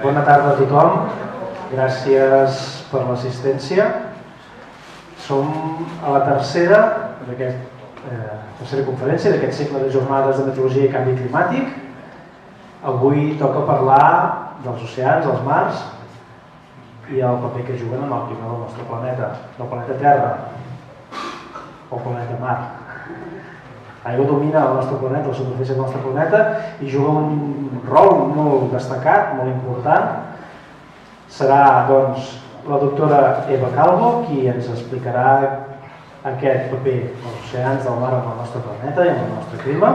Bona tarda a tothom, gràcies per l'assistència. Som a la tercera conferència d'aquest cicle de jornades de meteorologia i canvi climàtic. Avui toca parlar dels oceans, els mars i el paper que juguen en el clima del nostre planeta, del planeta Terra o planeta Mar. L'aigua domina el nostre planeta, la superfície del nostre planeta, i juga un rol molt destacat, molt important. Serà, doncs, la doctora Eva Calvo qui ens explicarà aquest paper dels oceans, del mar en el nostre planeta i en el nostre clima.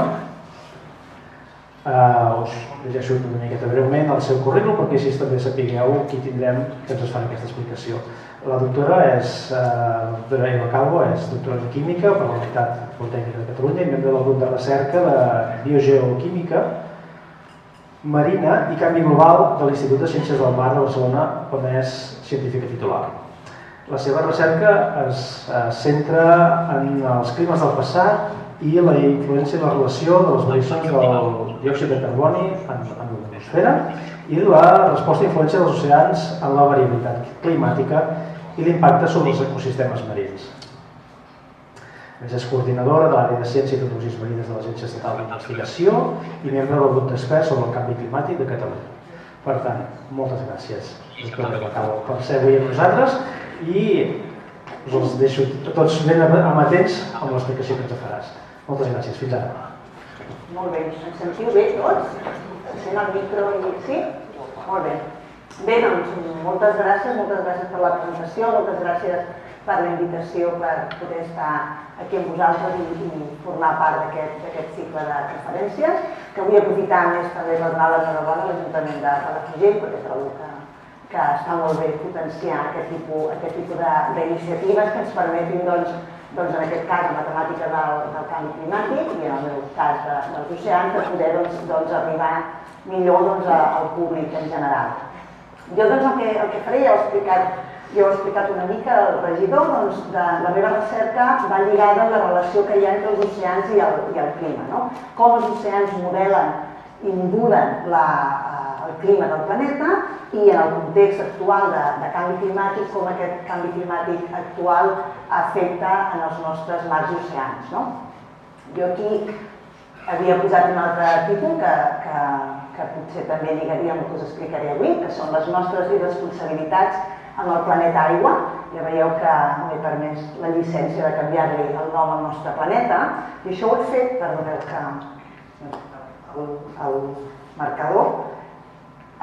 Us llegeixo una miqueta breument el seu currículum perquè així també sapigueu qui tindrem que ens farà aquesta explicació. La doctora Eva Calvo és doctora en Química per la Universitat Politècnica de Catalunya i membre del grup de recerca de Biogeoquímica Marina i Canvi Global de l'Institut de Ciències del Mar de Barcelona, on és científica titular. La seva recerca es centra en els climes del passat i la influència i la relació de les variacions del diòxid de carboni en l'atmosfera i la resposta i influència dels oceans en la variabilitat climàtica i l'impacte sobre els ecosistemes marins. És coordinadora de l'àrea de Ciència i Tecnologies Marines de l'Agència Estatal d'Investigació i membre del grup d'experts sobre el canvi climàtic de Catalunya. Per tant, moltes gràcies, doctora Eva Calvo, per ser avui amb nosaltres i us els deixo tots ben amatents amb l'explicació que ens faràs. Moltes gràcies, fins ara. Molt bé, ens sentiu bé tots? Sent el micro i... Sí? Molt bé. Bé, doncs, moltes gràcies per la presentació, moltes gràcies per la invitació per poder estar aquí amb vosaltres i formar part d'aquest cicle de conferències, que vull aprofitar més també per donar l'enhorabona a l'Ajuntament de Palafrugell, perquè trobo que està molt bé potenciar aquest tipus d'iniciatives que ens permetin, en aquest cas, en la temàtica del canvi climàtic i en el meu cas dels oceans, de poder arribar millor al públic en general. Jo el que faré, ja ho he explicat una mica al regidor, de la meva recerca va lligada a la relació que hi ha entre els oceans i el clima. Com els oceans modelen i modulen el clima del planeta i en el context actual de canvi climàtic, com aquest canvi climàtic actual afecta en els nostres mars i oceans. Jo aquí havia posat un altre títol que potser també lligaria amb el que us explicaré avui, que són les nostres responsabilitats amb el planeta Aigua. Ja veieu que m'he permès la llicència de canviar-li el nom al nostre planeta, i això ho he fet, perdoneu que el marcador.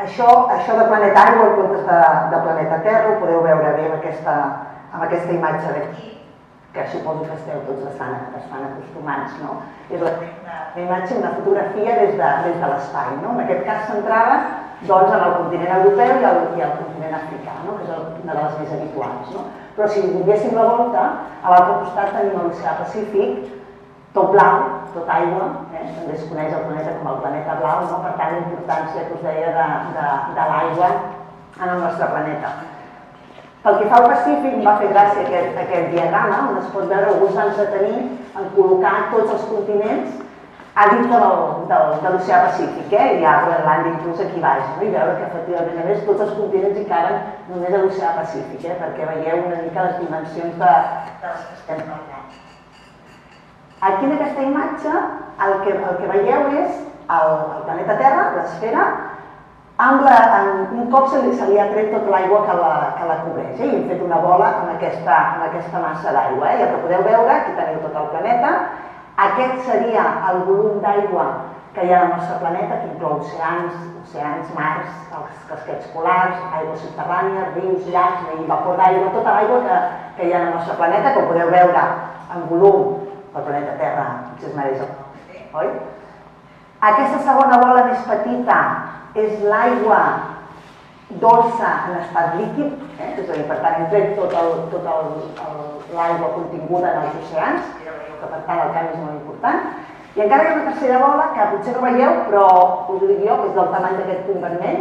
Això de planeta Aigua en comptes de planeta Terra ho podeu veure bé amb aquesta imatge d'aquí, que suposo que esteu tots bastant acostumats. És una imatge, una fotografia des de l'espai. En aquest cas centrada en el continent europeu i el continent africà, que és una de les més habituals. Però si donéssim la volta, a l'altre costat tenim l'oceà Pacífic, tot blau, tot aigua, també es coneix el planeta com el planeta blau, per tant la importància que us deia de l'aigua en el nostre planeta. Pel que fa al Pacífic, em va fer gràcia aquest diagrama, on es pot veure alguns van tenir en col·locar tots els continents a dintre de l'oceà Pacífic. Hi ha Groenlàndia inclús aquí baix, i veure que efectivament a més tots els continents hi caben només a l'oceà Pacífic, perquè veieu una mica les dimensions de les que estem parlant. Aquí en aquesta imatge el que veieu és el planeta Terra, l'esfera, un cop se li ha tret tota l'aigua que la cobreix, i hem fet una bola amb aquesta massa d'aigua. I el que podeu veure, aquí teniu tot el planeta. Aquest seria el volum d'aigua que hi ha al nostre planeta, que inclou oceans, mars, els casquets polars, aigües subterrànies, rius, llacs i vapor d'aigua, tota l'aigua que hi ha al nostre planeta, com podeu veure en volum, el planeta Terra potser es mereix el nom, oi? Aquesta segona bola més petita és l'aigua dolça en estat líquid, és a dir, per tant, hem tret tota l'aigua continguda en els oceans, que per tant el canvi és molt important. I encara hi ha una tercera bola que potser no veieu, però us ho dic jo, que és del tamany d'aquest punt vermell,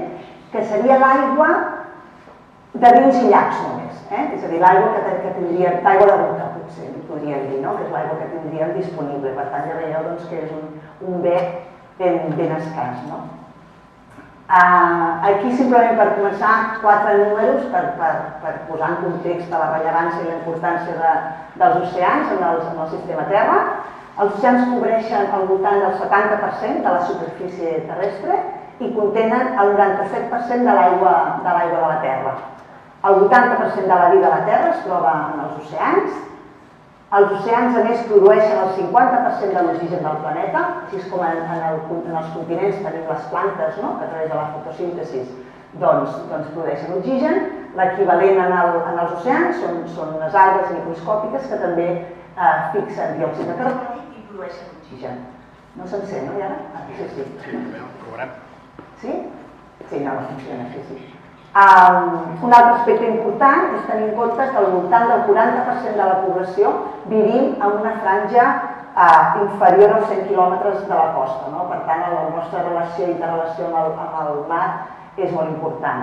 que seria l'aigua de rius i llacs només. És a dir, l'aigua que tindríem, d'aigua de boca, potser, podríem dir, que és l'aigua que tindríem disponible. Per tant, ja veieu que és un bé ben escàs. Aquí, simplement per començar, 4 números per posar en context la rellevància i la importància dels oceans en el sistema Terra. Els oceans cobreixen al voltant del 70% de la superfície terrestre i contenen el 97% de l'aigua de la Terra. El 80% de la vida a la Terra es troba en els oceans. Els oceans, a més, produeixen el 50% de l'oxigen del planeta, així com en els continents tenim les plantes, que a través de la fotosíntesi produeixen oxigen. L'equivalent en els oceans són les algues microscòpiques que també fixen diòxid de carboni i produeixen oxigen. No se'n sent, no, Iara? Sí. Provarem. Sí? Sí, no funciona, sí. Un altre aspecte important és tenir en compte que al voltant del 40% de la població vivim en una franja inferior als 100 quilòmetres de la costa. Per tant, la nostra relació i interrelació amb el mar és molt important.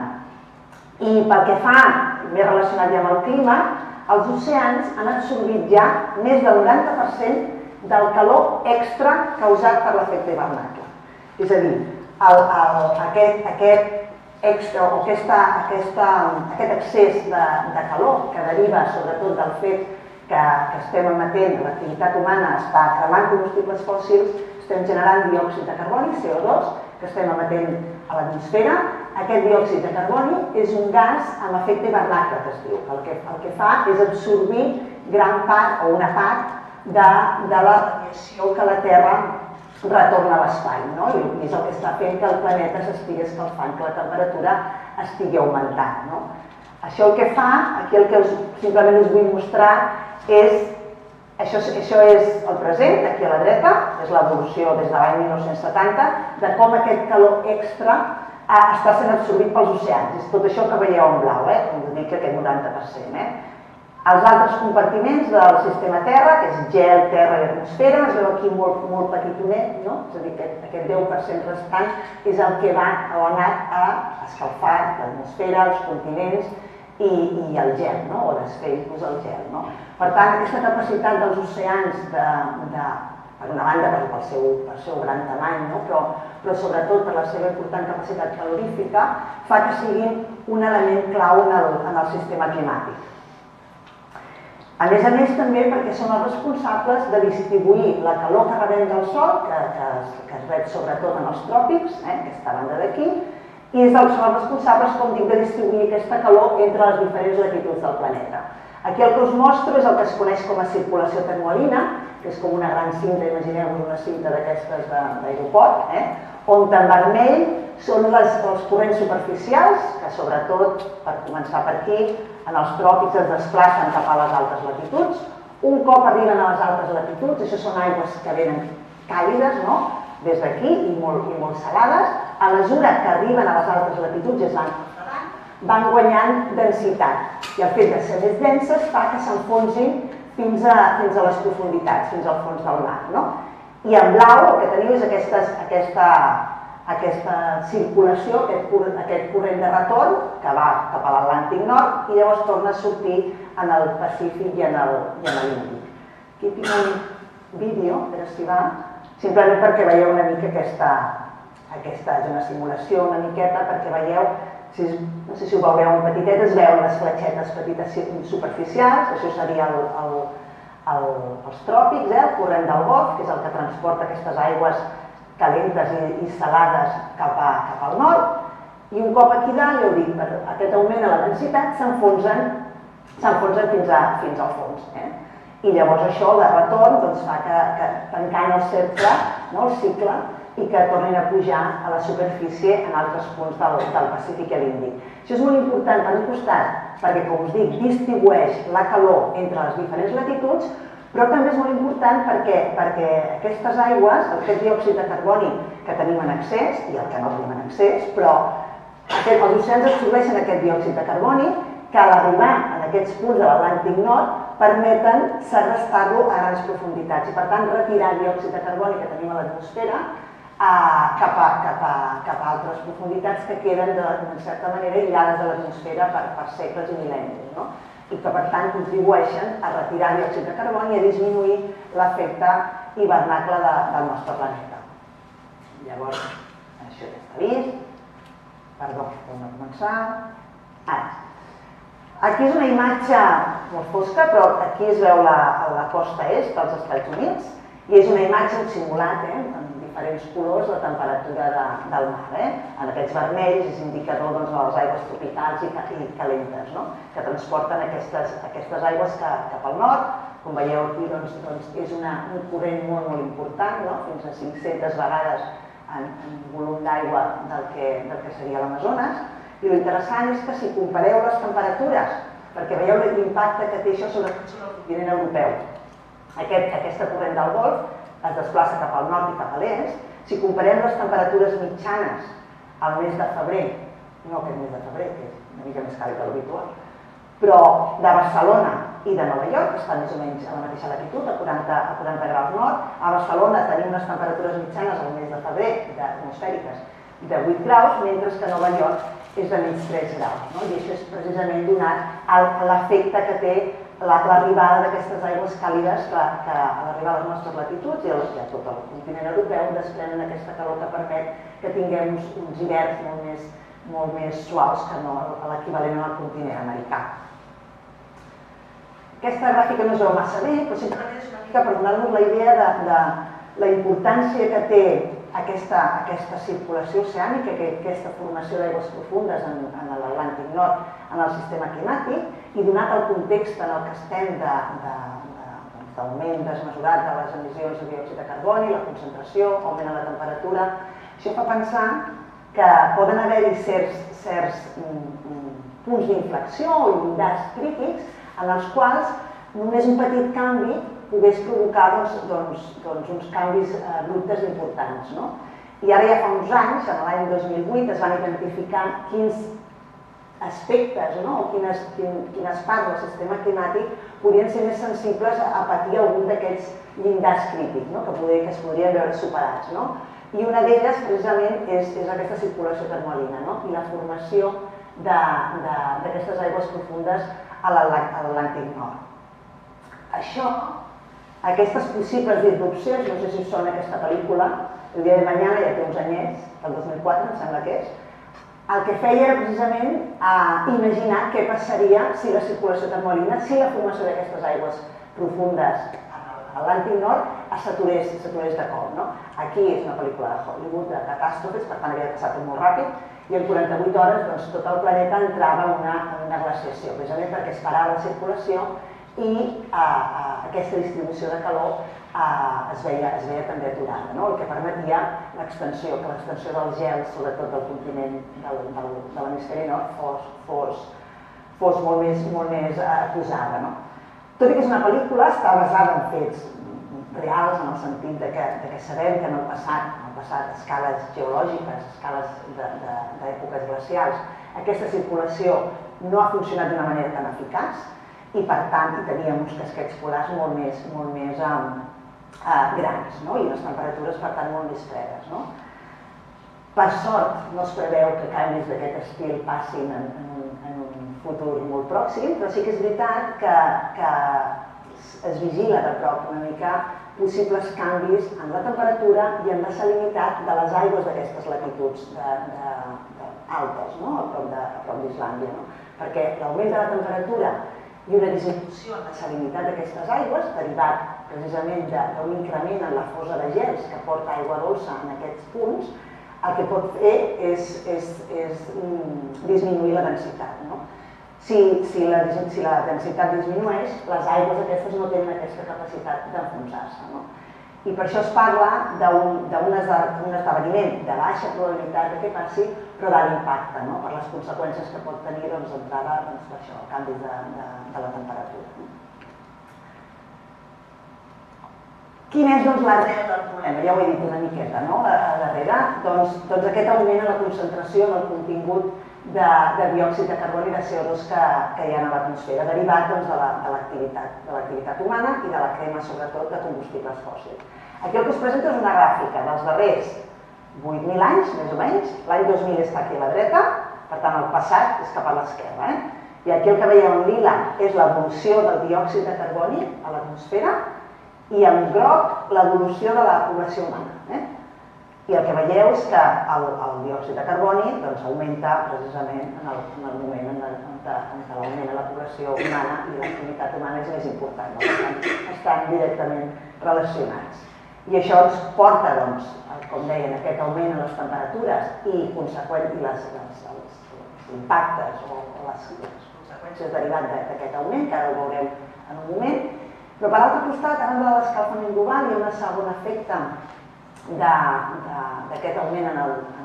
I pel que fa, més relacionat ja amb el clima, els oceans han absorbit ja més del 90% del calor extra causat per l'efecte hivernacle. És a dir, aquest excés de calor que deriva sobretot del fet que estem emetent, l'activitat humana està cremant combustibles fòssils, estem generant diòxid de carboni, CO2, que estem emetent a l'atmosfera. Aquest diòxid de carboni és un gas amb efecte hivernacle, que es diu. El que fa és absorbir gran part o una part de la radiació que la Terra retorna a l'espai, i és el que està fent que el planeta s'estigui escalfant, que la temperatura estigui augmentant. Això el que fa, aquí el que simplement us vull mostrar és, això és el present, aquí a la dreta, és l'evolució des de l'any 1970, de com aquest calor extra està sent absorbit pels oceans. És tot això que veieu en blau, com us dic, aquest 90%. Els altres compartiments del sistema Terra, que és gel, terra i atmosfera, es veu aquí molt petitonet, és a dir, aquest 10% restant és el que ha anat a escalfar l'atmosfera, els continents i el gel, o desfer inclús el gel. Per tant, aquesta capacitat dels oceans, per una banda pel seu gran tamany, però sobretot per la seva important capacitat calorífica, fa que siguin un element clau en el sistema climàtic. A més, també perquè són els responsables de distribuir la calor que rebem del Sol, que es rep sobretot en els tròpics, aquesta banda d'aquí, i són els responsables, com dic, de distribuir aquesta calor entre les diferents latituds del planeta. Aquí el que us mostro és el que es coneix com a circulació termohalina, que és com una gran cinta, imagineu-vos una cinta d'aquestes d'aeroport, on en vermell són els corrents superficials, que sobretot, per començar per aquí, en els tròpics es desplacen cap a les altes latituds. Un cop arriben a les altes latituds, això són aigües que venen càlides, des d'aquí, i molt salades. A mesura que arriben a les altes latituds, van guanyant densitat. I el fet de ser més denses fa que s'enfonsin fins a les profunditats, fins al fons del mar. I en blau el que teniu és aquesta circulació, aquest corrent de retorn que va cap a l'Atlàntic Nord i llavors torna a sortir en el Pacífic i en l'Índic. Aquí tinc un vídeo, a veure si va, simplement perquè veieu una mica aquesta és una simulació una miqueta perquè veieu, no sé si ho veureu en petitet, es veuen les fletxetes petites superficials, això seria els tròpics, el corrent del Golf, que és el que transporta aquestes aigües calentes i salades cap al nord, i un cop aquí dalt, ja ho dic, per aquest augment de la densitat s'enfonsen fins al fons. I llavors això, de retorn, fa que tancant el cercle, el cicle, i que tornin a pujar a la superfície en altres punts del Pacífic i l'Índic. Això és molt important per un costat, perquè, com us dic, distribueix la calor entre les diferents latituds, però també és molt important perquè aquestes aigües, aquest diòxid de carboni que tenim en excés, i el que no tenim en excés, però els oceans absorbeixen aquest diòxid de carboni que a l'arribar en aquests punts de l'Atlàntic Nord permeten segrestar-lo a grans profunditats i, per tant, retirar el diòxid de carboni que tenim a l'atmosfera cap a altres profunditats que queden, d'una certa manera, aïllades de l'atmosfera per segles i mil·lennis, i que, per tant, contribueixen a retirar el diòxid de carboni i a disminuir l'efecte hivernacle del nostre planeta. Llavors, això ja està vist. Perdó, tornem a començar. Ara. Aquí és una imatge molt fosca, però aquí es veu la costa est dels Estats Units i és una imatge, un simulat, en diferents colors, la temperatura del mar. En aquests vermells és indicador de les aigües tropicals i calentes, que transporten aquestes aigües cap al nord. Com veieu aquí, és un corrent molt important, fins a 500 vegades en volum d'aigua del que seria l'Amazones. I l'interessant és que si compareu les temperatures, perquè veieu l'impacte que té això sobre el continent europeu, aquesta corrent del Golf es desplaça cap al nord i cap a l'est. Si comparem les temperatures mitjanes al mes de febrer, no aquest mes de febrer, que és una mica més càlid que l'habitual, però de Barcelona i de Nova York, que estan més o menys a la mateixa latitud, a 40 graus nord, a Barcelona tenim unes temperatures mitjanes al mes de febrer, atmosfèriques, de 8 graus, mentre que a Nova York és de menys 3 graus. I això és precisament donat a l'efecte que té l'arribada d'aquestes aigües càlides que a l'arribada a les nostres latituds i a tot el continent europeu desprenen aquesta calor que permet que tinguem uns hiverns molt més suaus que no l'equivalent al continent americà. Aquesta gràfica no es veu massa bé, però simplement és una mica per donar-nos la idea de la importància que té aquesta circulació oceànica, aquesta formació d'aigües profundes en l'Atlàntic Nord en el sistema climàtic i donat el context en el que estem d'augment desmesurat de les emissions de diòxid de carboni, la concentració, augment de la temperatura. Això fa pensar que poden haver-hi certs punts d'inflexió o llindars crítics en els quals només un petit canvi pogués provocar uns canvis abruptes importants. I ara ja fa uns anys, en l'any 2008, es van identificar quins aspectes o quines parts del sistema climàtic podrien ser més sensibles a patir algun d'aquests llindars crítics, que es podrien veure superats. I una d'elles, precisament, és aquesta circulació termoalina i la formació d'aquestes aigües profundes a l'Atlàntic Nord. Aquestes possibles disrupcions, no sé si us sona aquesta pel·lícula, El dia de mañana, ja té uns anyets, del 2004, em sembla que és, el que feia era precisament imaginar què passaria si la circulació termoalina, si la formació d'aquestes aigües profundes a l'Atlàntic Nord es saturés de cop. Aquí és una pel·lícula de Hollywood, de catàstrofes, per tant havia passat molt ràpid, i en 48 hores tot el planeta entrava en una glaciació, precisament perquè es parava la circulació i aquesta distribució de calor es veia també aturada, el que permetia l'extensió dels gels, sobretot del continent de l'hemisferi nord, fos molt més acusada. Tot i que és una pel·lícula, està basada en fets reals, en el sentit que sabem que en el passat, a escales geològiques, a escales d'èpoques glacials, aquesta circulació no ha funcionat d'una manera tan eficaç i, per tant, teníem uns casquets polars molt més grans i les temperatures, per tant, molt més fredes. Per sort, no es preveu que canvis d'aquest estil passin en un futur molt pròxim, però sí que és veritat que es vigila de prop una mica possibles canvis en la temperatura i en la salinitat de les aigües d'aquestes latituds altes, a prop d'Islàndia. Perquè l'augment de la temperatura i una disminució en la salinitat d'aquestes aigües, derivat precisament d'un increment en la fosa de gels que porta aigua dolça en aquests punts, el que pot fer és disminuir la densitat. Si la densitat disminueix, les aigües aquestes no tenen aquesta capacitat d'enfonsar-se. I per això es parla d'un esdeveniment de baixa probabilitat que passi, però d'alt impacte, per les conseqüències que pot tenir d'entrada el canvi de la temperatura. Quin és l'arrel del problema? Ja ho he dit una miqueta a darrere. Doncs aquest augment en la concentració, en el contingut de diòxid de carboni i de CO2 que hi ha a l'atmosfera, derivat de l'activitat humana i de la crema, sobretot, de combustibles fòssils. Aquí el que us presento és una gràfica dels darrers 8.000 anys, més o menys. L'any 2000 està aquí a la dreta, per tant, el passat és cap a l'esquerra. I aquí el que veiem en lila és l'evolució del diòxid de carboni a l'atmosfera i en groc l'evolució de la població humana. I el que veieu és que el diòxid de carboni augmenta precisament en el moment en què l'augment de la població humana i l'activitat humana és més important. Per tant, estan directament relacionats. I això ens porta, com deien, aquest augment en les temperatures i els impactes o les conseqüències derivades d'aquest augment, que ara ho veurem en un moment. Però per l'altre costat, a banda de l'escalfament global, hi ha un segon efecte d'aquest augment en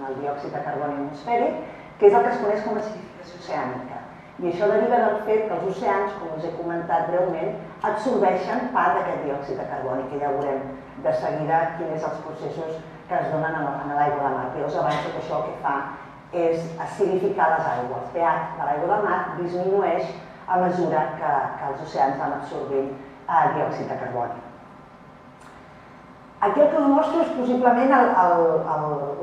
el diòxid de carboni atmosfèric, que és el que es coneix com a acidificació oceànica. I això deriva del fet que els oceans, com us he comentat breument, absorbeixen part d'aquest diòxid de carboni, que ja veurem de seguida quins són els processos que es donen en l'aigua de mar. Llavors, abans tot això el que fa és acidificar les aigües. El pH de l'aigua de mar disminueix a mesura que els oceans van absorbint diòxid de carboni. Aquí el que us mostro és possiblement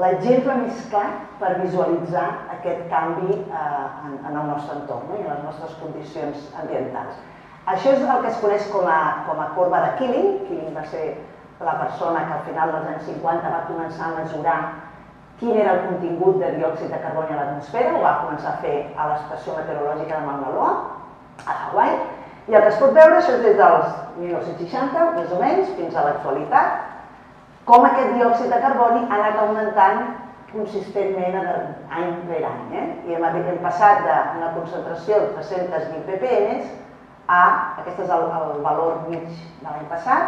l'exemple més clar per visualitzar aquest canvi en el nostre entorn i en les nostres condicions ambientals. Això és el que es coneix com a corba de Keeling. Keeling va ser la persona que al final dels anys 50 va començar a mesurar quin era el contingut de diòxid de carboni a l'atmosfera, ho va començar a fer a l'estació meteorològica de Mauna Loa, a Hawaii, i el que es pot veure és des dels 1960, més o menys, fins a l'actualitat, com aquest diòxid de carboni ha anat augmentant consistentment any rere any. I hem passat d'una concentració de 320 ppm a, aquest és el valor mig de l'any passat,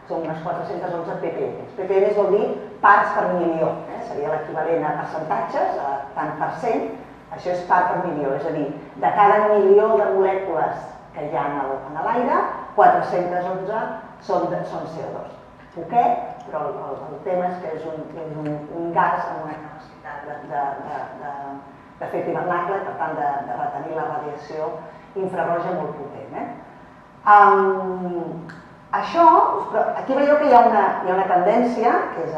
són unes 411 ppm. ppm vol dir parts per milió, seria l'equivalent a percentatges, a tant per cent, això és part per milió, és a dir, de cada milió de molècules que hi ha en l'aire, 411 són CO2. Poquet, però el tema és que és un gas amb una capacitat d'efecte hivernacle, per tant de retenir la radiació infraroja molt potent. Això, aquí veieu que hi ha una tendència, que és a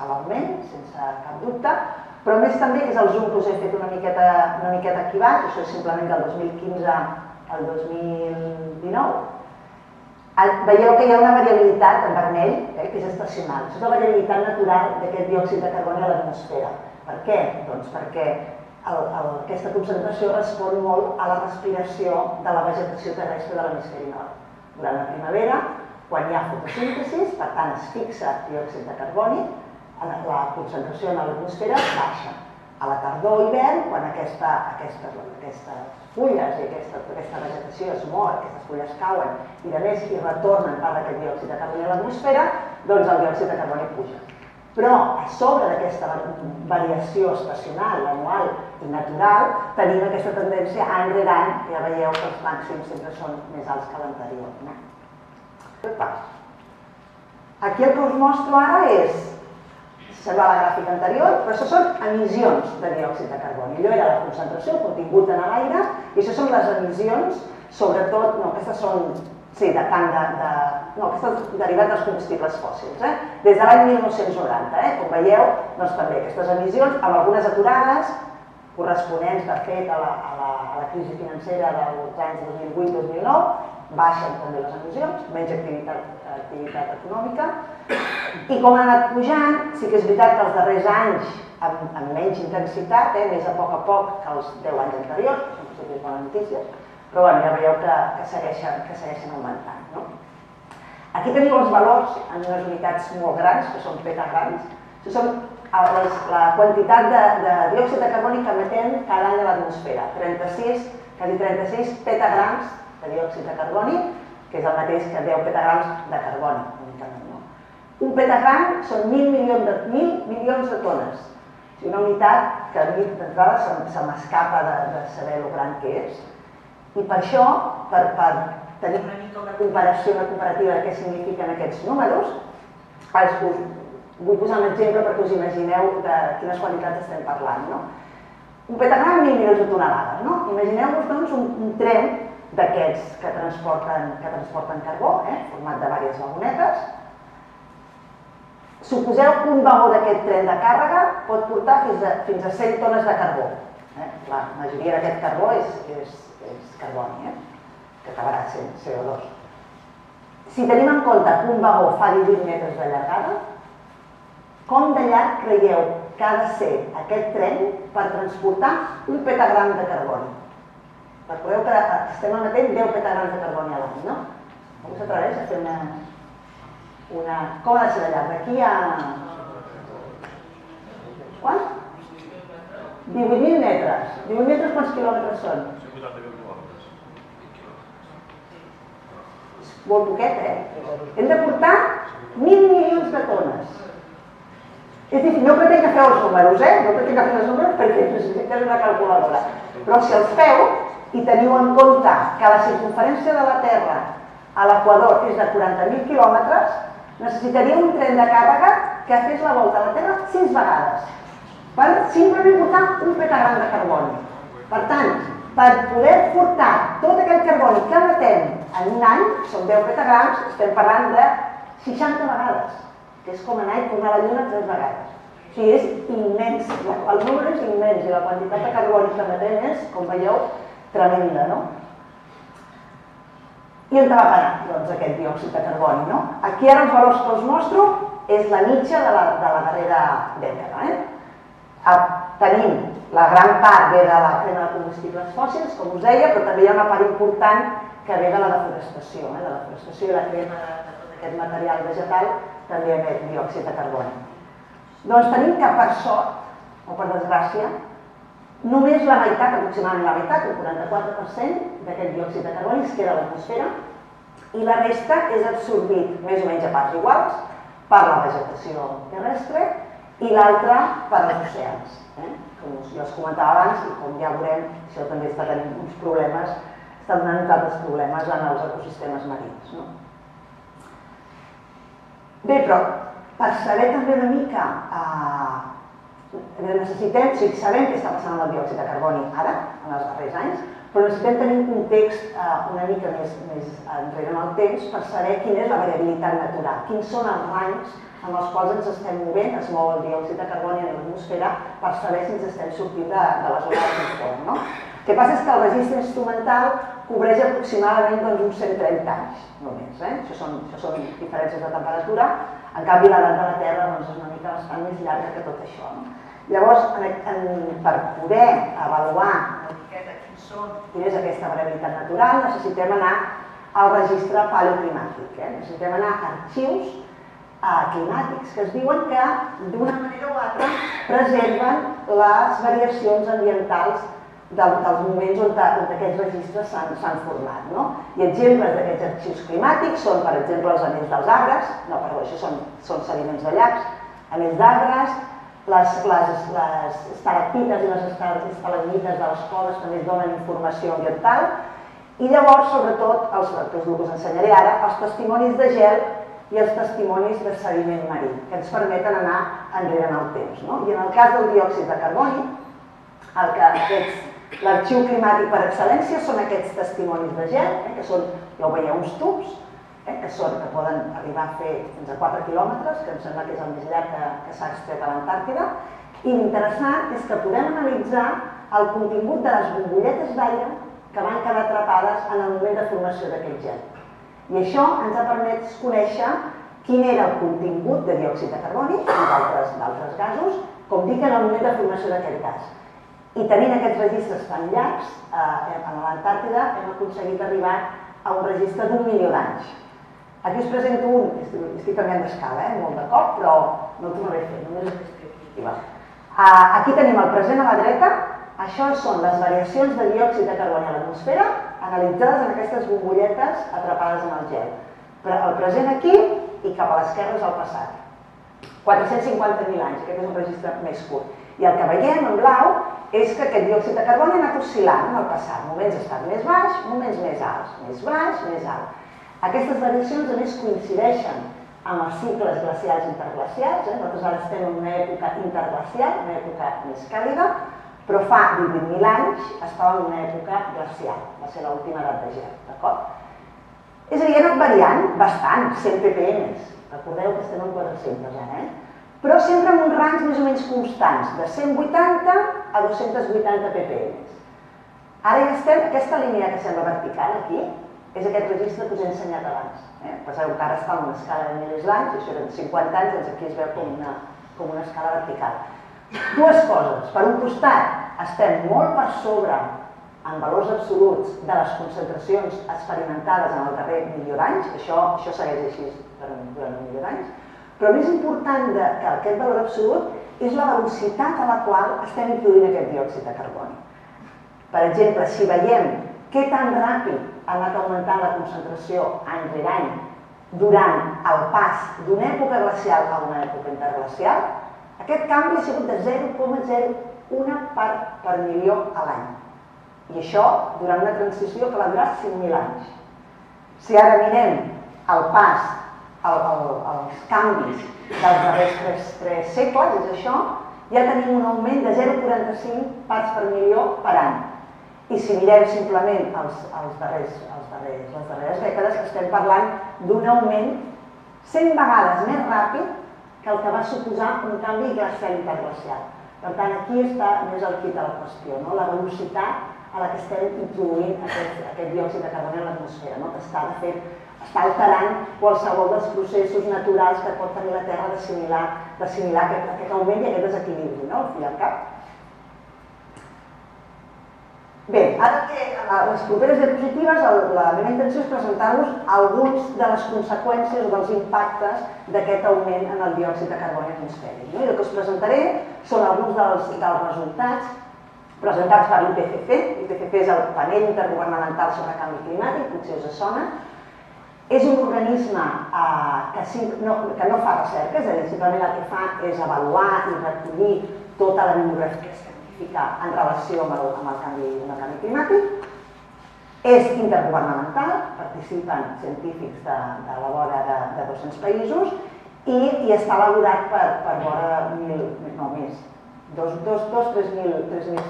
l'augment, sense cap dubte, però a més també, que és el zoom que us he fet una miqueta aquí baix, això és simplement del 2015 al 2019, veieu que hi ha una variabilitat en vermell, que és estacional. Això és la variabilitat natural d'aquest diòxid de carboni a l'atmosfera. Per què? Doncs perquè aquesta concentració respon molt a la respiració de la vegetació terrestre de l'hemisferi nord. Durant la primavera, quan hi ha fotosíntesi, per tant es fixa diòxid de carboni, la concentració en l'atmosfera baixa. A la tardor o hivern, quan aquestes fulles i aquesta vegetació es mor, aquestes fulles cauen i a més hi retornen part d'aquest diòxid de carboni a l'atmosfera, doncs el diòxid de carboni puja. Però a sobre d'aquesta variació estacional, anual i natural, tenim aquesta tendència any rere any, que ja veieu que els màxims sempre són més alts que l'anterior. Aquí el que us mostro ara és, sembla la gràfica anterior, però això són emissions de diòxid de carboni. Allò era la concentració, el contingut en l'aire, i això són les emissions, sobretot, aquestes són, sí, aquestes derivat dels combustibles fòssils, des de l'any 1990, com veieu, doncs també aquestes emissions, amb algunes aturades, corresponents, de fet, a la crisi financera dels anys 2008-2009, baixen també les emissions, menys activitat econòmica, i com han anat pujant, sí que és veritat que els darrers anys amb menys intensitat, més a poc que els 10 anys anteriors, que són possibles bones notícies, però ja veieu que segueixen augmentant. Aquí teniu els valors en unes unitats molt grans, que són petagrams. Això són la quantitat de diòxid de carboni que emetem cada any a l'atmosfera, quasi 36 petagrams de diòxid de carboni, que és el mateix que 10 petagrams de carboni, únicament. Un petagram són 1.000 milions de tones. Una unitat que a mi d'entrada se m'escapa de saber el gran que és. I per això, per tenir una mica una comparació, una comparativa de què signifiquen aquests números, vull posar un exemple perquè us imagineu de quines quantitats estem parlant. Un petagram, 1.000 milions de tonelades. Imagineu-vos doncs un tren d'aquests que transporten carbó, format de diverses vagonetes. Suposeu que un vagó d'aquest tren de càrrega pot portar fins a 100 tones de carbó. La majoria d'aquest carbó és carboni, que acabarà sent CO2. Si tenim en compte que un vagó fa 18 metres de llargada, Com de llarg creieu que ha de ser aquest tren per transportar un petagram de carboni? Recordeu que estem emetent 10 petagrams de carboni a l'any, no? Algú s'atreveix a fer una... Com ha de ser de llarg? D'aquí a... Quant? 18.000 metres. 18 metres quants quilòmetres són? 180.000 quilòmetres. Molt poquet, Hem de portar 1.000 milions de tones. És a dir, no pretenc que feu els números, No pretenc que feu els números perquè necessitem una calculadora. Però si els feu i teniu en compte que la circunferència de la Terra a l'equador és de 40.000 quilòmetres, necessitaria un tren de càrrega que fes la volta a la Terra 6 vegades per simplement portar un petagram de carboni. Per tant, per poder portar tot aquest carboni que emetem en un any, són 10 petagrams, estem parlant de 60 vegades, que és com anar i tornar a la Lluna 3 vegades. O sigui, és immens, el número és immens i la quantitat de carboni que emetem és, com veieu, tremenda, no? I on va parar, doncs, aquest diòxid de carboni, no? Aquí ara els valors que us mostro és la mitja de la darrera dècada, Tenim la gran part ve de la crema de combustibles fòssils, com us deia, però també hi ha una part important que ve de la deforestació, de la deforestació i la crema de tot aquest material vegetal també emet diòxid de carboni. Doncs tenim que, per sort, o per desgràcia, només la meitat, aproximadament la meitat, el 44% d'aquest diòxid de carboni es queda a l'atmosfera i la resta és absorbit més o menys a parts iguals per la vegetació terrestre i l'altra per als oceans. Com jo us comentava abans, i com ja veurem, això també està tenint uns problemes, està donant uns altres problemes en els ecosistemes marins. Bé, però per saber també una mica, necessitem, si sabem què està passant amb el diòxid de carboni ara, en els darrers anys, però necessitem tenir un context una mica més enrere en el temps per saber quina és la variabilitat natural, quins són els rangs en els quals ens estem movent, es mou el diòxid de carboni en l'atmosfera per saber si ens estem sortint de la zona de confort, no? El que passa és que el registre instrumental cobreix aproximadament uns 130 anys només. Això són diferències de temperatura, en canvi l'edat de la Terra és una mica bastant més llarga que tot això. Llavors, per poder avaluar quina és aquesta variabilitat natural, necessitem anar al registre paleoclimàtic. Necessitem anar a arxius climàtics que es diuen que d'una manera o altra preserven les variacions ambientals dels moments on aquests registres s'han format. I exemples d'aquests arxius climàtics són, per exemple, els anells dels arbres, això són sediments de llacs, anells d'arbres, les estalactites i les estalagmites de les coves també es donen informació ambiental i llavors, sobretot, que és el que us ensenyaré ara, els testimonis de gel i els testimonis de sediment marí, que ens permeten anar enrere en el temps. I en el cas del diòxid de carboni, l'arxiu climàtic per excel·lència són aquests testimonis de gel, que són, ja ho veieu, uns tubs, que poden arribar a fer fins a 4 quilòmetres, que em sembla que és el més llarg que s'ha extret a l'Antàrtida, i l'interessant és que podem analitzar el contingut de les bombolletes d'aire que van quedar atrapades en el moment de formació d'aquest gel. I això ens ha permès conèixer quin era el contingut de diòxid de carboni i d'altres gasos, com dic, en el moment de formació d'aquest gas. I tenint aquests registres tan llargs, a l'Antàrtida hem aconseguit arribar a un registre d'1 milió d'anys. Aquí us presento un, estic canviant d'escala, molt de cop, però no el tornaré a fer, només és descriptiva. Aquí tenim el present a la dreta, això són les variacions de diòxid de carboni a l'atmosfera analitzades en aquestes bombolletes atrapades en el gel. El present aquí i cap a l'esquerra és el passat. 450.000 anys, aquest és un registre més curt. I el que veiem en blau és que aquest diòxid de carboni ha anat oscil·lant en el passat. Moments ha estat més baix, moments més alts, més baix, més alt. Aquestes variacions, a més, coincideixen amb els cicles glacials i interglacials. Nosaltres ara estem en una època interglacial, una època més càlida, però fa 18.000 anys estàvem en una època glacial, va ser l'última edat de gel, d'acord? És a dir, ha anat variant bastant, 100 ppm, recordeu que estem en 400 ara, però sempre amb uns rangs més o menys constants, de 180 a 280 ppm. Ara ja estem, aquesta línia que sembla vertical aquí, és aquest registre que us he ensenyat abans. Penseu que ara està en una escala de milers d'anys, això eren 50 anys, doncs aquí es veu com com una escala vertical. Dues coses. Per un costat, estem molt per sobre, en valors absoluts, de les concentracions experimentades en el darrer milió d'anys, això segueix així durant un milió d'anys, però més important que aquest valor absolut és la velocitat a la qual estem introduint aquest diòxid de carboni. Per exemple, si veiem què tan ràpid ha anat augmentant la concentració any rere any durant el pas d'una època glacial a una època interglacial, aquest canvi ha sigut de 0,01 part per milió a l'any. I això durant una transició que va durar 5.000 anys. Si ara mirem el pas, els canvis dels darrers 3 segles, és això, ja tenim un augment de 0,45 parts per milió per any. I si mirem simplement les darreres dècades, estem parlant d'un augment 100 vegades més ràpid que el que va suposar un canvi glacial interglacial. Per tant, aquí està més el quid de la qüestió, la velocitat a la que estem introduint aquest diòxid de carboni en l'atmosfera, que està alterant qualsevol dels processos naturals que pot tenir la Terra d'assimilar aquest augment i aquest desequilibri, al fi i al cap. Bé, ara que a les properes diapositives la meva intenció és presentar-vos alguns de les conseqüències o dels impactes d'aquest augment en el diòxid de carboni atmosfèric. I el que us presentaré són alguns dels resultats presentats per l'IPCC. L'IPCC és el Panell Intergovernamental sobre Canvi Climàtic, potser us sona. És un organisme que no fa recerca, és a dir, simplement el que fa és avaluar i recollir tota la bibliografia científica en relació amb el canvi climàtic. És intergovernamental, participen científics de la vora de 200 països i està elaborat per vora 2.000-3.000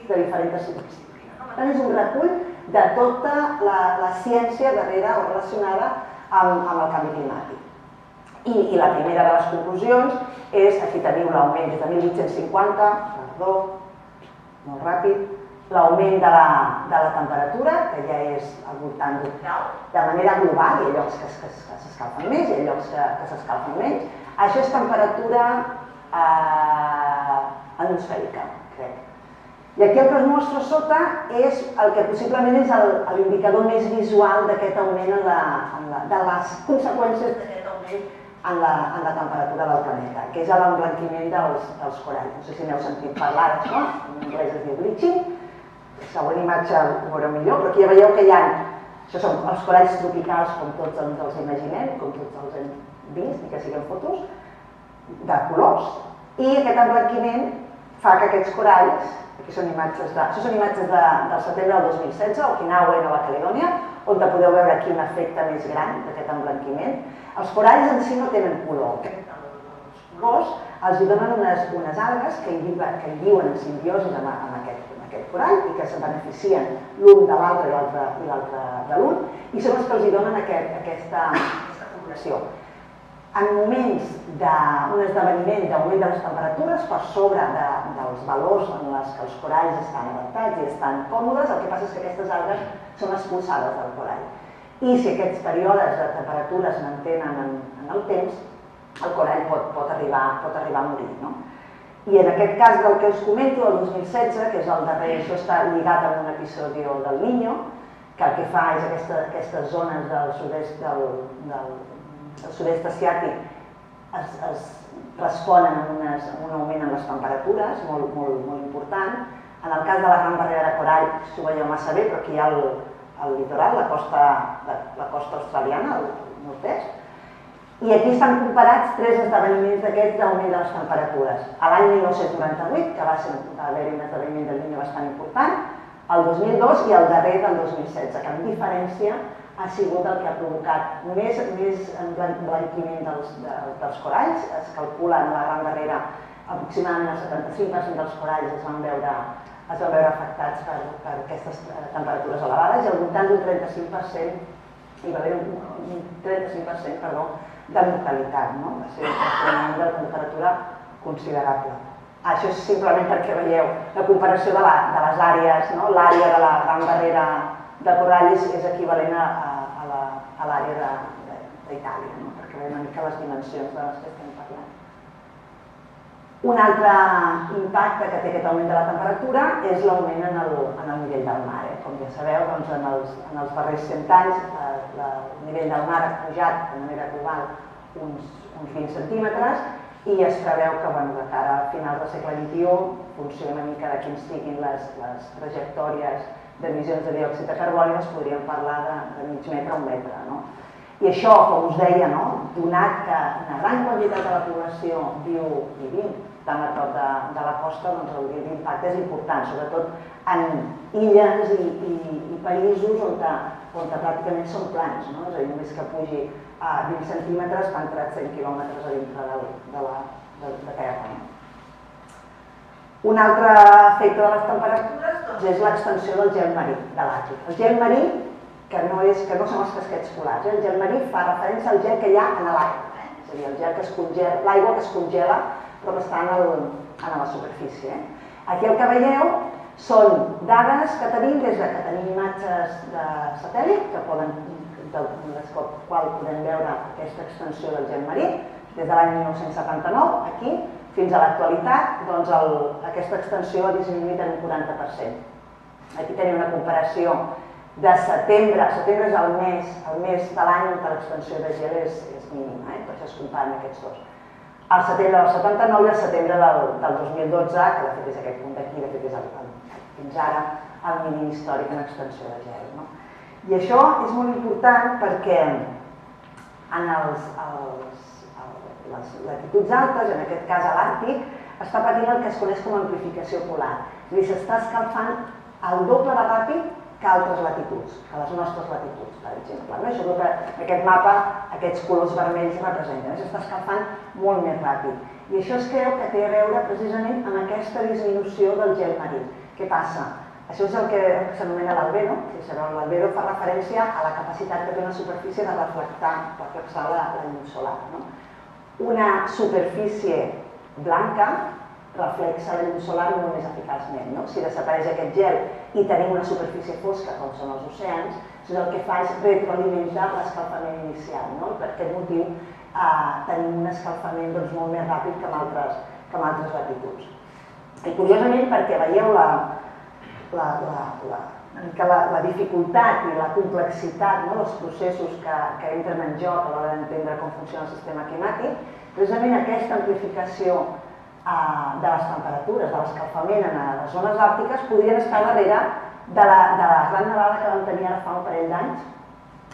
de diferents disciplines. Per tant, és un recull de tota la ciència darrere o relacionada amb el canvi climàtic. I la primera de les conclusions és, aquí teniu l'augment des de 1850, molt ràpid, l'augment de la temperatura, que ja és al voltant d'un grau, de manera global, hi ha llocs que s'escalfen més, hi ha llocs que s'escalfen menys. Això és temperatura atmosfèrica, crec. I aquí el que es mostra a sota és el que possiblement és l'indicador més visual d'aquest augment, de les conseqüències d'aquest augment en la temperatura del planeta, que és l'emblanquiment dels coralls. No sé si n'heu sentit parlar d'això, en anglès es diu bleaching. La següent imatge ho veureu millor, però aquí ja veieu que hi ha, això són els coralls tropicals com tots ens els imaginem, com tots els hem vist, ni que siguin fotos, de colors, i aquest emblanquiment fa que aquests coralls, aquí són imatges del setembre del 2016, a Okinawa i Nova Caledònia, on podeu veure aquí un efecte més gran d'aquest emblanquiment. Els coralls en si no tenen color. Els colors els donen unes algues que hi viuen en simbiosi amb aquest corall i que se beneficien l'un de l'altre i l'altre de l'un, i són els que els donen aquesta coloració. En moments d'un esdeveniment d'augment de les temperatures per sobre dels valors en els que els coralls estan adaptats i estan còmodes, el que passa és que aquestes algues són expulsades del corall. I si aquests períodes de temperatura es mantenen en el temps, el corall pot arribar a morir. I en aquest cas del que us comento, el 2016, que és el darrer, això està lligat amb un episodi del Niño, que el que fa és aquestes zones del sud-est asiàtic es responen amb un augment en les temperatures molt important. En el cas de la Gran Barrera de Corall, s'ho veieu massa bé, però aquí hi ha el litoral, la costa australiana, el nord-est, i aquí estan comparats 3 esdeveniments d'aquests d'augment de les temperatures. L'any 1998, que va haver-hi un esdeveniment del Niño bastant important, el 2002 i el darrer del 2016, que en diferència ha sigut el que ha provocat més emblanquiment dels coralls. Es calcula en la Gran Barrera aproximadament el 75% dels coralls es van veure afectats per aquestes temperatures elevades i al voltant d'un 35% hi va haver un 35% de mortalitat, va ser un augment de la temperatura considerable. Això és simplement perquè veieu la comparació de les àrees, l'àrea de la Gran Barrera de Corall és equivalent a l'àrea d'Itàlia, perquè veieu una mica les dimensions de les que estem parlant. Un altre impacte que té aquest augment de la temperatura és l'augment en el nivell del mar. Com ja sabeu, en els darrers 100 anys el nivell del mar ha pujat de manera global uns 20 centímetres i es preveu que de cara a finals del segle XXI, funció una mica de quins siguin les trajectòries d'emissions de diòxid de carboni, es podríem parlar de mig metre a un metre. I això, com us deia, donat que una gran quantitat de la població vivim tant a prop de la costa, l'impacte és important, sobretot en illes i països on pràcticament són plans, és a dir, només que pugi a 20 centímetres fan 300 quilòmetres a dintre de terra. Un altre efecte de les temperatures és l'extensió del gel marí, de l'Àrtic. El gel marí, que no són els casquets polars, el gel marí fa referència al gel que hi ha en l'aigua, és a dir, el gel que es congela, l'aigua que es congela però que està a la superfície. Aquí el que veieu són dades que tenim des que tenim imatges de satèl·lit, amb les quals podem veure aquesta extensió del gel marí, des de l'any 1979, aquí, fins a l'actualitat, aquesta extensió ha disminuït en un 40%. Aquí tenim una comparació de setembre és el mes de l'any on l'extensió de gel és mínima, per això es comparen aquests dos. El setembre del 79 i el setembre del 2012, que de fet és aquest punt d'aquí, de fet és fins ara el mínim històric en extensió de gel. I això és molt important perquè en les latituds altes, en aquest cas a l'Àrtic, està patint el que es coneix com a amplificació polar. És a dir, s'està escalfant el doble de ràpid que altres latituds, que les nostres latituds, per exemple. Això és el que aquest mapa, aquests colors vermells representen. S'està escalfant molt més ràpid. I això es creu que té a veure precisament amb aquesta disminució del gel marí. Què passa? Això és el que s'anomena l'albedo. Si sabeu, l'albedo fa referència a la capacitat que té una superfície de reflexar la llum solar. Una superfície blanca reflexa la llum solar molt més eficaçment. Si desapareix aquest gel i tenim una superfície fosca, com són els oceans, el que fa és retroalimentar l'escalfament inicial. Per aquest motiu tenim un escalfament molt més ràpid que en altres latituds. I curiosament, perquè veieu la dificultat i la complexitat dels processos que entren en joc a l'hora d'entendre com funciona el sistema climàtic, precisament aquesta amplificació de les temperatures, de l'escalfament en les zones àrtiques, podrien estar darrere de la gran nevada que vam tenir ara fa un parell d'anys.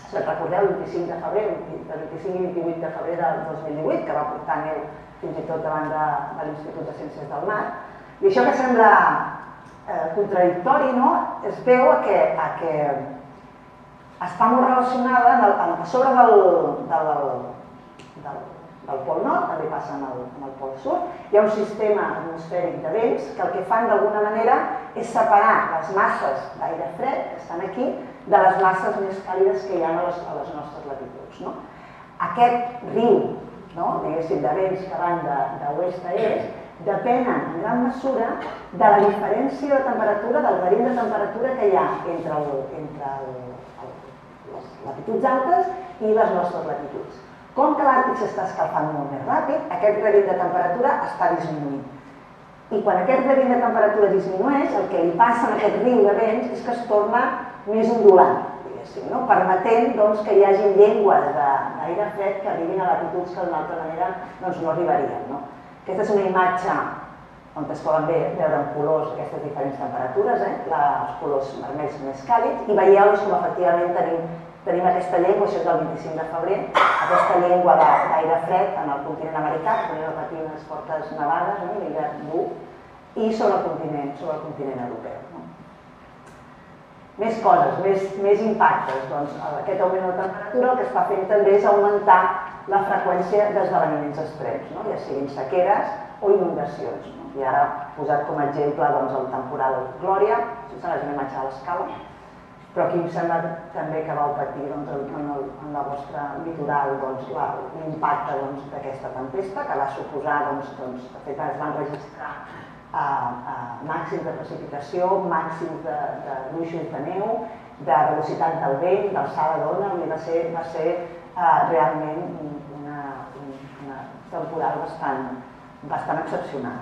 Si et recordeu, el 25 de febrer, el 25 i 28 de febrer del 2018, que va portar neu fins i tot davant de l'Institut de Ciències del Mar. I això que sembla contradictori, es veu que està molt relacionada a sobre del pol nord, també passa en el pol sud. Hi ha un sistema atmosfèric de vents que el que fan d'alguna manera és separar les masses d'aire fred que estan aquí de les masses més càlides que hi ha a les nostres latituds. Aquest riu, diguéssim, de vents que van d'oest a est, depenen en gran mesura de la diferència de temperatura, del variant de temperatura que hi ha entre les latituds altes i les nostres latituds. Com que l'Àrtic s'està escalfant molt més ràpid, aquest gradient de temperatura està disminuint. I quan aquest gradient de temperatura disminueix, el que li passa a aquest riu de vents és que es torna més ondulant, permetent que hi hagi llengües d'aire fred que arribin a latituds que d'una altra manera no arribarien. Aquesta és una imatge on es poden veure en colors aquestes diferents temperatures, els colors vermells més càlids, i veieu com efectivament tenim aquesta llengua, això és del 25 de febrer, aquesta llengua d'aire fred en el continent americà, que podria patir unes fortes nevades, l'hivern dur, i sobre el continent europeu. Més coses, més impactes. Aquest augment de temperatura el que està fent també és augmentar la freqüència d'esdeveniments extrems, ja siguin sequeres o inundacions. I ara he posat com a exemple el temporal Glòria, això és una imatge a l'escala, però aquí em sembla també que vau patir en la vostra litoral l'impacte d'aquesta tempesta, que va suposar, de fet es van registrar màxims de precipitació, màxims de gruixos de neu, de velocitat del vent, d'alçada d'ona, va ser realment una temporal bastant excepcional.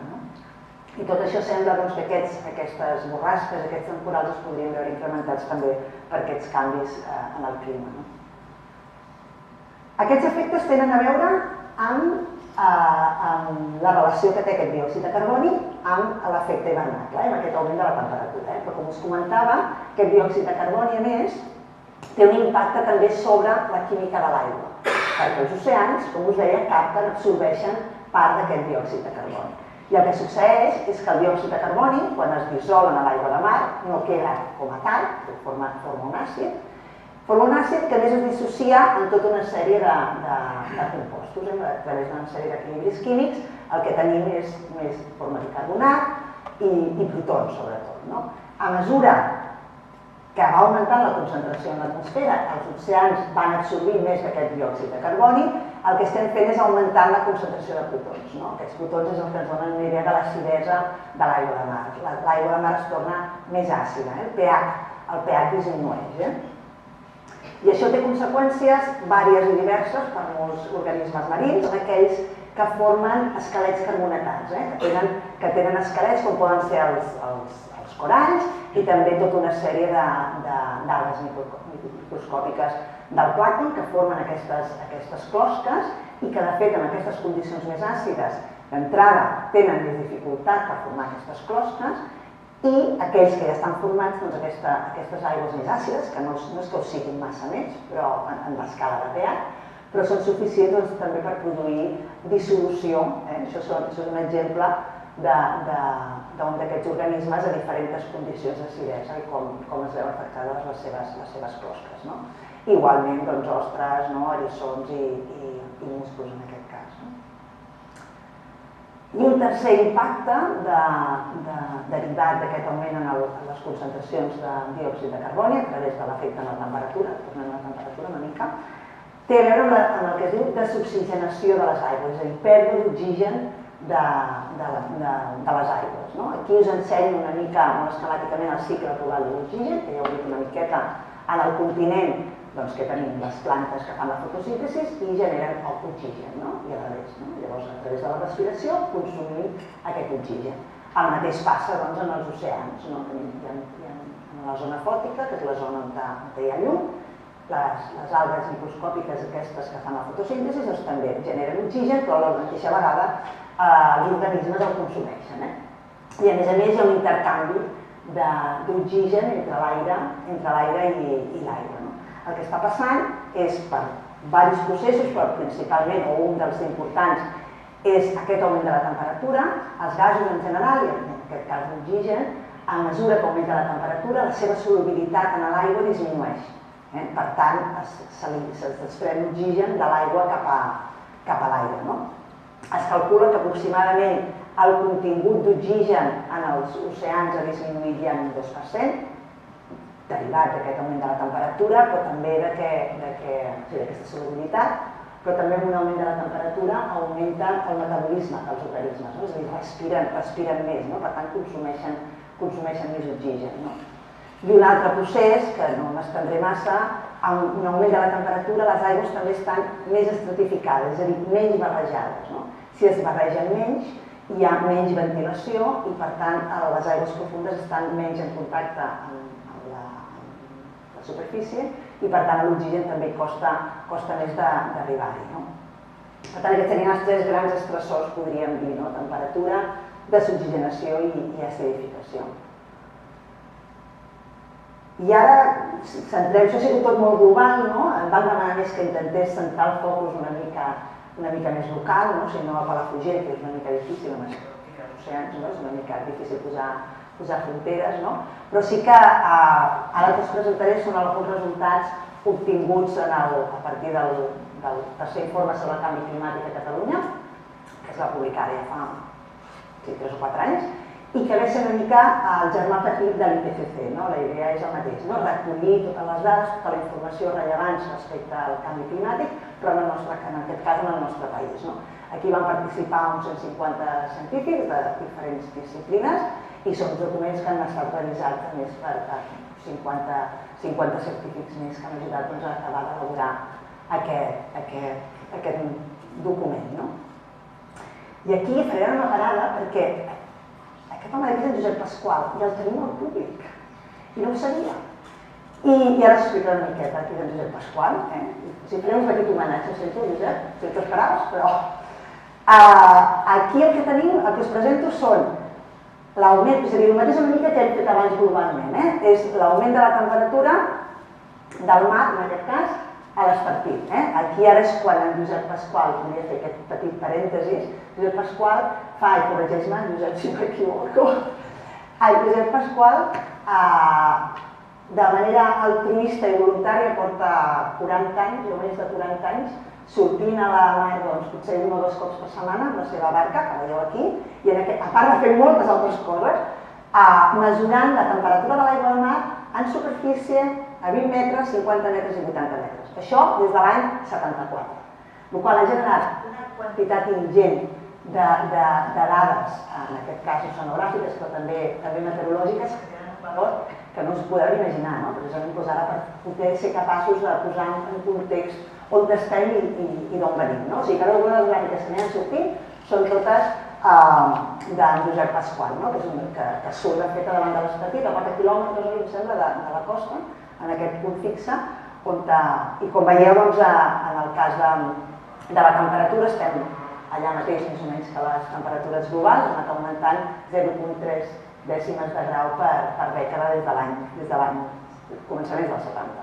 I tot això sembla que aquestes borrasques, aquests temporals es podrien veure incrementats també per aquests canvis en el clima. Aquests efectes tenen a veure amb la relació que té aquest diòxid de carboni amb l'efecte hivernacle, amb aquest augment de la temperatura. Però com us comentava, aquest diòxid de carboni, a més, té un impacte també sobre la química de l'aigua, perquè els oceans, com us deia, capten, absorbeixen part d'aquest diòxid de carboni. I el que succeeix és que el diòxid de carboni, quan es dissol en l'aigua de mar, no queda com a tal, forma un àcid, que a més es dissocia en tota una sèrie de compostos. A través d'una sèrie d'equilibris químics el que tenim és més forma de carbonat i protons, sobretot. A mesura que va augmentant la concentració en l'atmosfera, els oceans van absorbint més d'aquest diòxid de carboni, el que estem fent és augmentar la concentració de protons. Aquests protons és el que ens donen una idea de l'acidesa de l'aigua de mar. L'aigua de mar es torna més àcida, el pH disminueix. I això té conseqüències vàries i diverses per molts organismes marins, són aquells que formen esquelets carbonatats, que tenen esquelets com poden ser els coralls i també tota una sèrie d'algues microscòpiques del plàncton que formen aquestes closques i que, de fet, en aquestes condicions més àcides d'entrada tenen més dificultat per formar aquestes closques i aquells que ja estan formats, aquestes aigües més àcides, que no és que ho siguin massa més, però en l'escala de pH, però són suficients també per produir dissolució. Això és un exemple d'un d'aquests organismes a diferents condicions d'acidesa i com es veuen afectades les seves closques. Igualment, ostres, eriçons i musclos en aquest cas. I un tercer impacte derivat d'aquest augment en les concentracions de diòxid de carboni a través de l'efecte en la temperatura, tornem a la temperatura una mica, té a veure amb el que es diu desoxigenació de les aigües, és a dir, pèrdua d'oxigen de les aigües. Aquí us ensenyo una mica, molt esquemàticament, el cicle polar de l'oxigen, que ja heu vist una miqueta en el continent, que tenim les plantes que fan la fotosíntesi i generen oxigen, i al revés. Llavors, a través de la respiració, consumim aquest oxigen. El mateix passa en els oceans. En la zona fòtica, que és la zona on hi ha llum, les algues microscòpiques aquestes que fan la fotosíntesi també generen oxigen, però a la mateixa vegada els organismes el consumeixen. I a més hi ha un intercanvi d'oxigen entre l'aire i l'aigua. El que està passant és per diversos processos, però principalment, o un dels importants, és aquest augment de la temperatura, els gasos en general, i en aquest cas l'oxigen, a mesura que augmenta la temperatura, la seva solubilitat en l'aigua disminueix. Per tant, es desprèn l'oxigen de l'aigua cap a l'aire. Es calcula que aproximadament el contingut d'oxigen en els oceans ha disminuït ja en un 2%, derivat d'aquest augment de la temperatura, però també d'aquesta solubilitat, però també amb un augment de la temperatura augmenta el metabolisme dels organismes, és a dir, respiren més, per tant consumeixen més oxigen. I un altre procés, que no m'estendré massa, amb un augment de la temperatura les aigües també estan més estratificades, és a dir, menys barrejades. Si es barregen menys, hi ha menys ventilació i per tant les aigües profundes estan menys en contacte amb la superfície i per tant l'oxigen també costa més d'arribar-hi. Per tant, aquests serien els tres grans estressors, podríem dir, temperatura, desoxigenació i acidificació. I ara, centrem, això ha sigut tot molt global, em van demanar més que intentés centrar el focus una mica més local, si no a Palafrugell, que és una mica difícil amb els oceans, és una mica difícil posar fronteres, però sí que ara el que us presentaré són alguns resultats obtinguts a partir del tercer informe sobre el canvi climàtic a Catalunya, que es va publicar ja fa 3 o 4 anys, i que ve ser una mica el germà petit de l'IPCC. La idea és el mateix, recollir totes les dades, tota la informació rellevant respecte al canvi climàtic, però en aquest cas en el nostre país. Aquí van participar uns 150 científics de diferents disciplines i són documents que han estat revisats a més per 50 científics més que han ajudat a acabar d'elaborar aquest document. I aquí faré una parada perquè aquest home d'aquí és en Josep Pasqual i el tenim al públic i no ho sabia. I ara s'explicarà una miqueta aquí d'en Josep Pasqual. Si faré un petit homenatge, ho sento, Josep, si t'ho esperaves, però... Aquí el que tenim, el que us presento són l'augment, és a dir, el mateix una mica que hem fet abans globalment, és l'augment de la temperatura del mar, en aquest cas, a l'estartit. Aquí ara és quan en Josep Pasqual, volia fer aquest petit parèntesis, Josep Pasqual fa, i corregeix-me, Josep, si m'equivoco, Josep Pasqual, de manera altruista i voluntària, porta 40 anys, o més de 40 anys, sortint a la mar, doncs, potser 1 o 2 cops per setmana amb la seva barca, que veieu aquí, i a part de fer moltes altres coses, mesurant la temperatura de l'aigua del mar en superfície a 20 metres, 50 metres i 80 metres. Això des de l'any 74. El qual ha generat una quantitat ingent de dades, en aquest cas oceanogràfiques, però també meteorològiques, que tenen un valor que no us podeu imaginar, no? Precisament ara per poder ser capaços de posar en context on estem i d'on venim. O sigui que algunes de les gràfiques que n'han sortit són totes d'en Josep Pasqual, que surt de fet davant de l'estartit, a 4 quilòmetres, em sembla, de la costa, en aquest punt fixe, i com veieu, en el cas de la temperatura, estem allà mateix, més o menys, que les temperatures globals, han anat augmentant 0,3 dècimes de grau per dècada des de l'any començaments dels 70.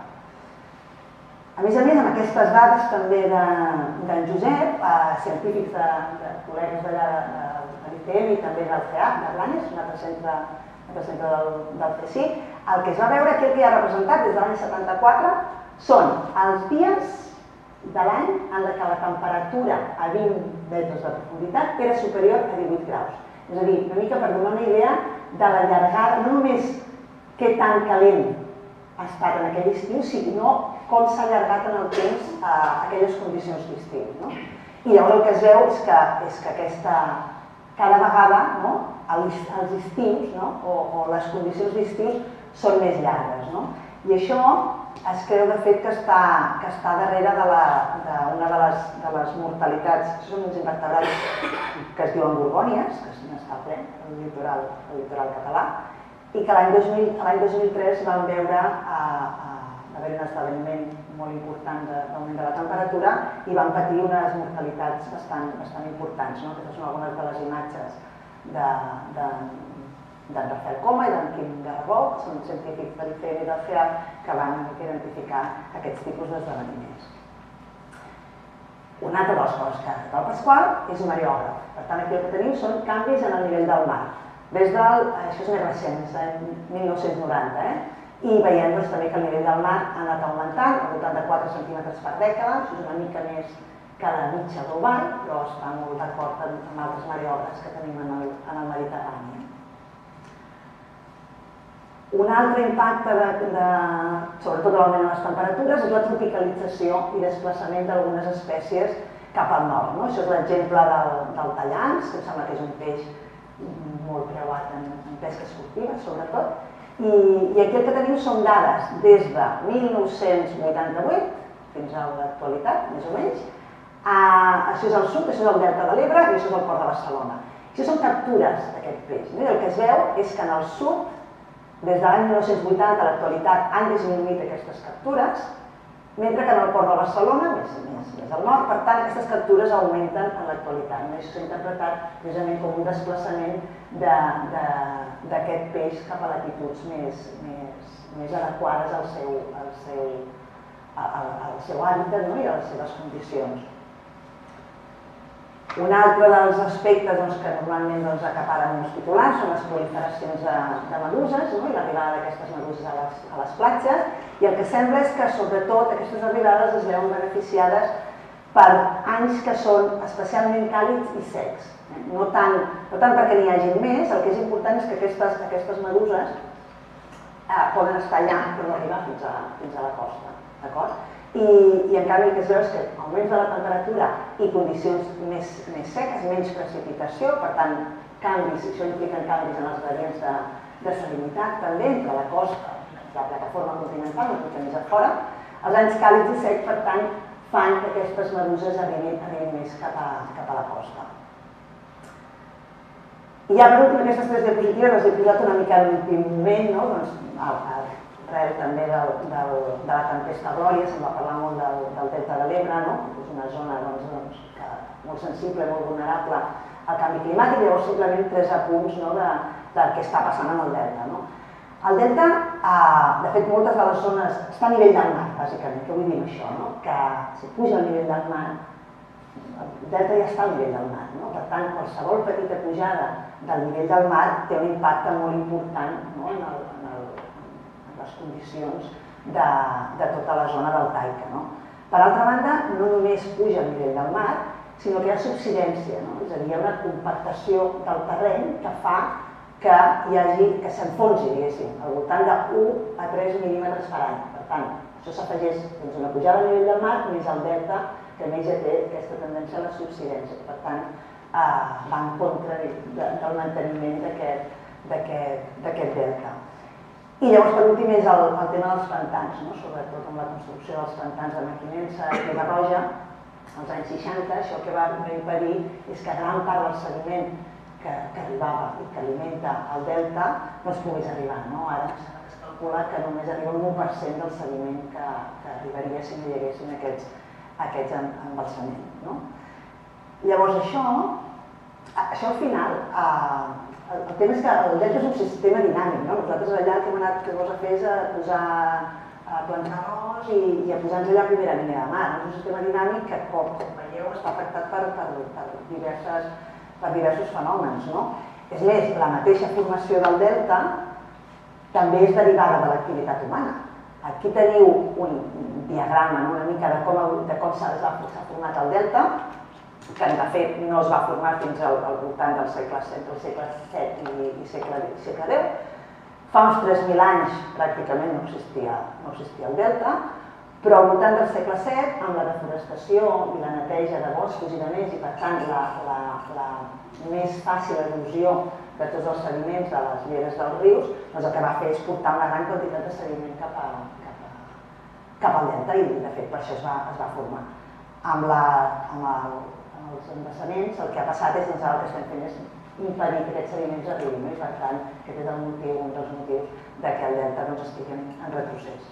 A més, amb aquestes dades també d'en Josep, científics de col·legues d'allà de l'ITM i també del CEAC, de Blanes, un altre centre del CSIC, el que es va veure aquí, el que hi ha representat des de l'any 74, són els dies de l'any en què la temperatura a 20 metres de profunditat era superior a 18 graus. És a dir, una mica per donar una idea de la llargada, no només què tan calent ha estat en aquell estiu, sinó com s'ha allargat en el temps aquelles condicions d'estiu. I llavors el que es veu és que cada vegada els estius o les condicions d'estiu són més llargues. I això es creu de fet que està darrere d'una de les mortalitats, que són uns invertebrats que es diuen gorgònies, que n'està ple al litoral català, i que l'any 2003 van veure haver un esdeveniment molt important d'augment de la temperatura i van patir unes mortalitats bastant importants. Aquestes són algunes de les imatges d'en Rafael Coma i d'en Quim Garrabó, que són científics de l'ICM i del CEAC, que van identificar aquests tipus d'esdeveniments. Una altra de les coses que ha fet el Pasqual és mariògraf. Per tant, aquí el que tenim són canvis en el nivell del mar. Això és més recent, és l'any 1990, i veiem també que el nivell del mar ha anat augmentant, al voltant de 4 centímetres per dècada, això és una mica més que la mitja global, però està molt d'acord amb altres mariògrafs que tenim en el Mediterrani. Un altre impacte, sobretot de l'augment de les temperatures, és la tropicalització i desplaçament d'algunes espècies cap al nord. Això és l'exemple del tallans, que em sembla que és un peix molt preuat en pesca esportiva, sobretot. I aquí el que tenim són dades des de 1988 fins a l'actualitat, més o menys. Això és el sud, això és el delta de l'Ebre i això és el port de Barcelona. Això són captures d'aquest peix. I el que es veu és que en el sud, des de l'any 1980 a l'actualitat, han disminuït aquestes captures, mentre que en el port de Barcelona, més al nord, per tant, aquestes captures augmenten en l'actualitat. Això s'ha interpretat precisament com un desplaçament d'aquest peix cap a latituds més adequades al seu hàbitat i a les seves condicions. Un altre dels aspectes que normalment acaparen uns titulars són les proliferacions de meduses i l'arribada d'aquestes meduses a les platges, i el que sembla és que sobretot aquestes arribades es veuen beneficiades per anys que són especialment càlids i secs. No tant perquè n'hi hagi més, el que és important és que aquestes meduses poden estar allà però no arribar fins a la costa. I en canvi el que es veu és que augments de la temperatura i condicions més seques, menys precipitació, per tant, canvis, això implica canvis en els gradients de salinitat també entre la costa i la plataforma continental, una mica més a fora. Els anys càlids i secs, per tant, fan que aquestes meduses arribin més cap a la costa. I ja per últim, aquestes 3 diapositives les he posat una mica a l'últim moment, arrel també de la tempesta Glòria, se'n va parlar molt del Delta de l'Ebre, que és una zona molt sensible, molt vulnerable al canvi climàtic, llavors simplement 3 apunts del que està passant amb el Delta. El Delta, de fet, moltes de les zones està a nivell del mar, bàsicament. Què vull dir amb això? Que si puja al nivell del mar, el Delta ja està al nivell del mar. Per tant, qualsevol petita pujada del nivell del mar té un impacte molt important en les condicions de tota la zona deltaica. Per altra banda, no només puja al nivell del mar, sinó que hi ha subsidència, és a dir, hi ha una compactació del terreny que fa que s'enfonsi, diguéssim, al voltant de 1 a 3 mil·límetres per any. Per tant, això s'afegeix una pujada a nivell del mar més el delta, que a més ja té aquesta tendència a la subsidència. Per tant, va en contra del manteniment d'aquest delta. I llavors, per últim, és el tema dels pantans, sobretot amb la construcció dels pantans de Mequinensa i Riba-roja, als anys 60, això que va impedir és que gran part del sediment que arribava i que alimenta el delta no es pogués arribar. Ara es calcula que només arriba un 1% del sediment que arribaria si no hi haguessin aquests embalsaments. Llavors això al final, el tema és que el delta és un sistema dinàmic. Nosaltres allà el que hem anat a fer és a plantar arròs i a posar-nos allà a primera línia de mar. És un sistema dinàmic que, com veieu, està afectat per diversos fenòmens. És més, la mateixa formació del delta també és derivada de l'activitat humana. Aquí teniu un diagrama una mica de com s'ha format el delta, que de fet no es va formar fins al voltant del segle VII i segle X. Fa uns 3.000 anys pràcticament no existia el delta, però al voltant del segle VII, amb la deforestació i la neteja de boscos i de més, i per tant la més fàcil erosió de tots els sediments de les lleres dels rius, el que va fer és portar una gran quantitat de sediment cap al delta i de fet per això es va formar. Amb els embassaments el que ha passat és que el que estem fent és impedir que aquests sediments arribin i per tant aquest és un dels motius que el delta estigui en retrocés.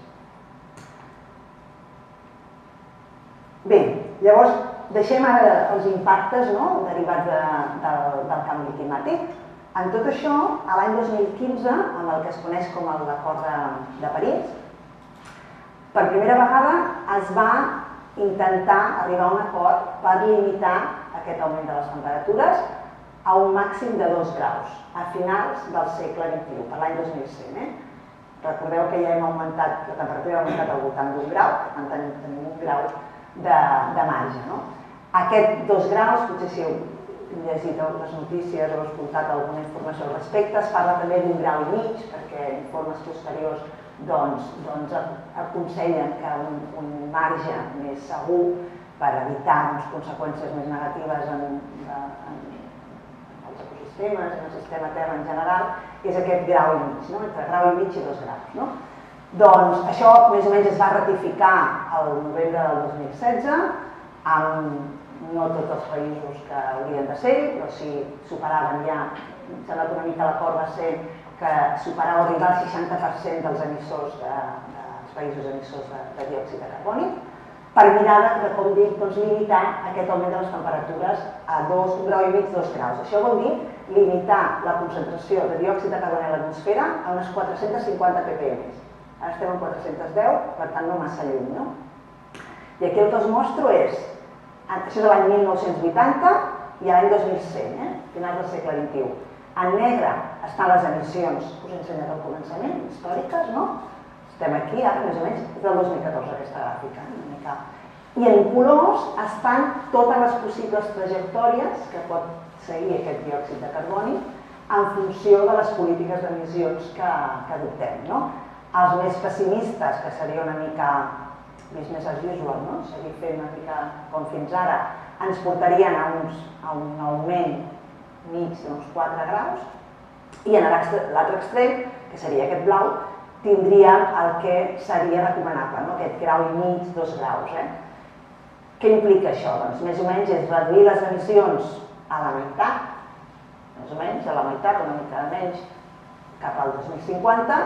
Bé, llavors deixem ara els impactes derivats del canvi climàtic. En tot això, l'any 2015, amb el que es coneix com l'Acord de París, per primera vegada es va intentar arribar a un acord per limitar aquest augment de les temperatures a un màxim de 2 graus a finals del segle XXI, per l'any 2100. Recordeu que ja hem augmentat, la temperatura ha augmentat al voltant d'1 grau, per tant tenim 1 grau de marge. Aquest 2 graus, potser si heu llegit les notícies o escoltat alguna informació al respecte, es parla també d'1 grau i mig, perquè informes posteriors aconsellen que un marge més segur per evitar conseqüències més negatives en els ecosistemes, en el sistema Terra en general, és aquest grau i mig, entre grau i mig i 2 graus. Doncs això més o menys es va ratificar el novembre del 2016 amb no tots els països que haurien de ser-hi, però si superaven ja, em sembla que una mica l'acord va ser que superava o arribar al 60% dels emissors dels països emissors de diòxid de carboni, per mirar de, com dic, limitar aquest augment de les temperatures a 1 grau i mig, 2 graus. Això vol dir limitar la concentració de diòxid de carboni a l'atmosfera a unes 450 ppm. Ara estem en 410, per tant no massa lluny. I aquí el que us mostro és, això és l'any 1980 i l'any 2100, finals del segle XXI. En negre estan les emissions, us he ensenyat al començament, històriques, no? Estem aquí, ara més o menys, és del 2014 aquesta gràfica, una mica. I en colors estan totes les possibles trajectòries que pot seguir aquest diòxid de carboni en funció de les polítiques d'emissions que adoptem, no? Els més pessimistes, que seria una mica business as usual, no? Seguir fent una mica com fins ara, ens portarien a un augment mig d'uns 4 graus, i en l'altre extrem, que seria aquest blau, tindríem el que seria recomanable, aquest grau i mig, 2 graus. Què implica això? Doncs més o menys és reduir les emissions a la meitat, més o menys, a la meitat, una mica menys, cap al 2050,